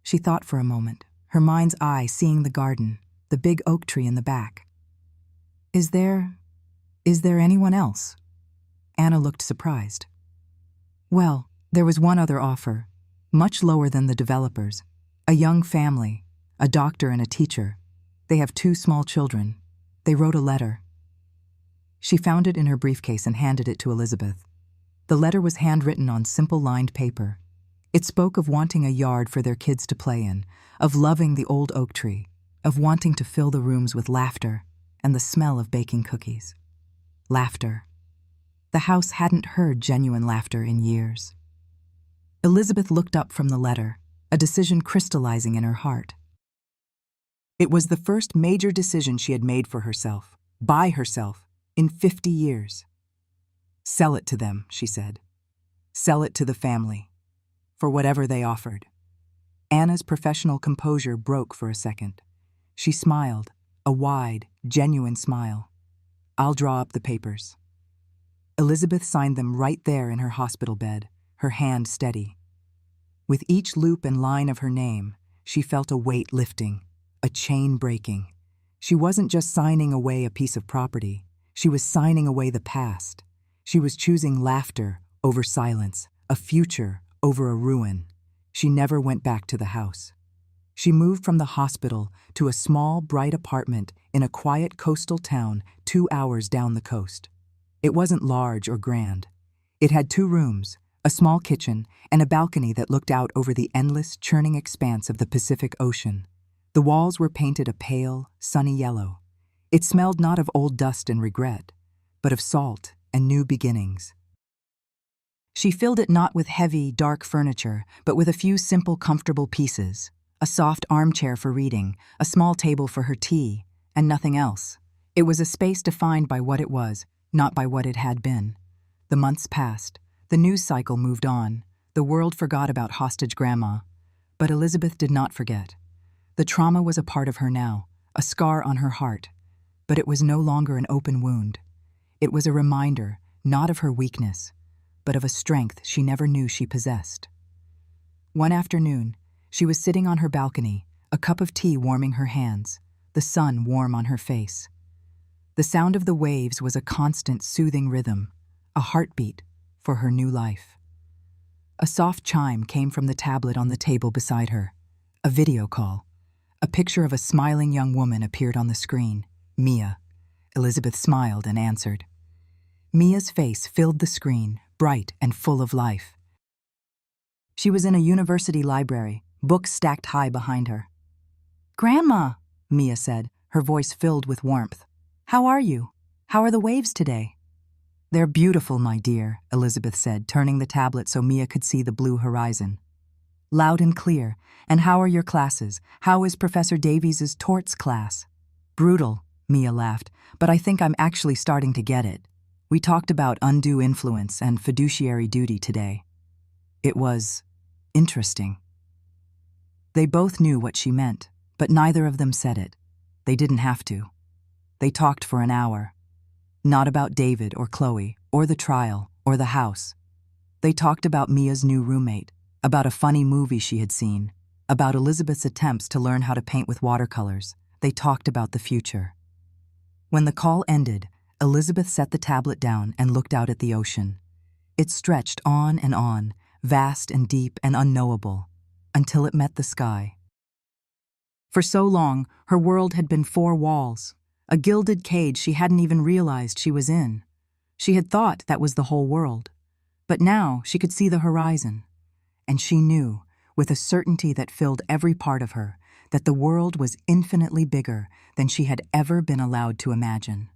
Speaker 1: She thought for a moment, her mind's eye seeing the garden, the big oak tree in the back. Is there anyone else?" Anna looked surprised. "Well, there was one other offer, much lower than the developers. A young family, a doctor and a teacher. They have 2 small children. They wrote a letter." She found it in her briefcase and handed it to Elizabeth. The letter was handwritten on simple lined paper. It spoke of wanting a yard for their kids to play in, of loving the old oak tree, of wanting to fill the rooms with laughter and the smell of baking cookies. Laughter. The house hadn't heard genuine laughter in years. Elizabeth looked up from the letter, a decision crystallizing in her heart. It was the first major decision she had made for herself, by herself, in 50 years. "Sell it to them," she said. "Sell it to the family, for whatever they offered." Anna's professional composure broke for a second. She smiled, a wide, genuine smile. "I'll draw up the papers." Elizabeth signed them right there in her hospital bed, her hand steady. With each loop and line of her name, she felt a weight lifting, a chain breaking. She wasn't just signing away a piece of property, she was signing away the past. She was choosing laughter over silence, a future over a ruin. She never went back to the house. She moved from the hospital to a small, bright apartment in a quiet coastal town 2 hours down the coast. It wasn't large or grand. It had 2 rooms, a small kitchen, and a balcony that looked out over the endless, churning expanse of the Pacific Ocean. The walls were painted a pale, sunny yellow. It smelled not of old dust and regret, but of salt and new beginnings. She filled it not with heavy, dark furniture, but with a few simple, comfortable pieces. A soft armchair for reading, a small table for her tea, and nothing else. It was a space defined by what it was, not by what it had been. The months passed. The news cycle moved on. The world forgot about hostage grandma. But Elizabeth did not forget. The trauma was a part of her now, a scar on her heart. But it was no longer an open wound. It was a reminder, not of her weakness, but of a strength she never knew she possessed. One afternoon, she was sitting on her balcony, a cup of tea warming her hands, the sun warm on her face. The sound of the waves was a constant, soothing rhythm, a heartbeat for her new life. A soft chime came from the tablet on the table beside her. A video call. A picture of a smiling young woman appeared on the screen. Mia. Elizabeth smiled and answered. Mia's face filled the screen, bright and full of life. She was in a university library, books stacked high behind her. "Grandma," Mia said, her voice filled with warmth. "How are you? How are the waves today?" "They're beautiful, my dear," Elizabeth said, turning the tablet so Mia could see the blue horizon. "Loud and clear. And how are your classes? How is Professor Davies's torts class?" "Brutal," Mia laughed, "but I think I'm actually starting to get it. We talked about undue influence and fiduciary duty today. It was interesting." They both knew what she meant, but neither of them said it. They didn't have to. They talked for an hour. Not about David or Chloe, or the trial, or the house. They talked about Mia's new roommate, about a funny movie she had seen, about Elizabeth's attempts to learn how to paint with watercolors. They talked about the future. When the call ended, Elizabeth set the tablet down and looked out at the ocean. It stretched on and on, vast and deep and unknowable, until it met the sky. For so long, her world had been four walls, a gilded cage she hadn't even realized she was in. She had thought that was the whole world. But now she could see the horizon, and she knew, with a certainty that filled every part of her, that the world was infinitely bigger than she had ever been allowed to imagine.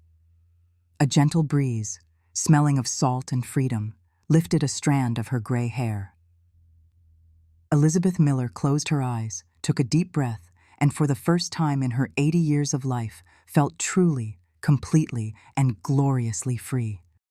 Speaker 1: A gentle breeze, smelling of salt and freedom, lifted a strand of her gray hair. Elizabeth Miller closed her eyes, took a deep breath, and for the first time in her 80 years of life, felt truly, completely, and gloriously free.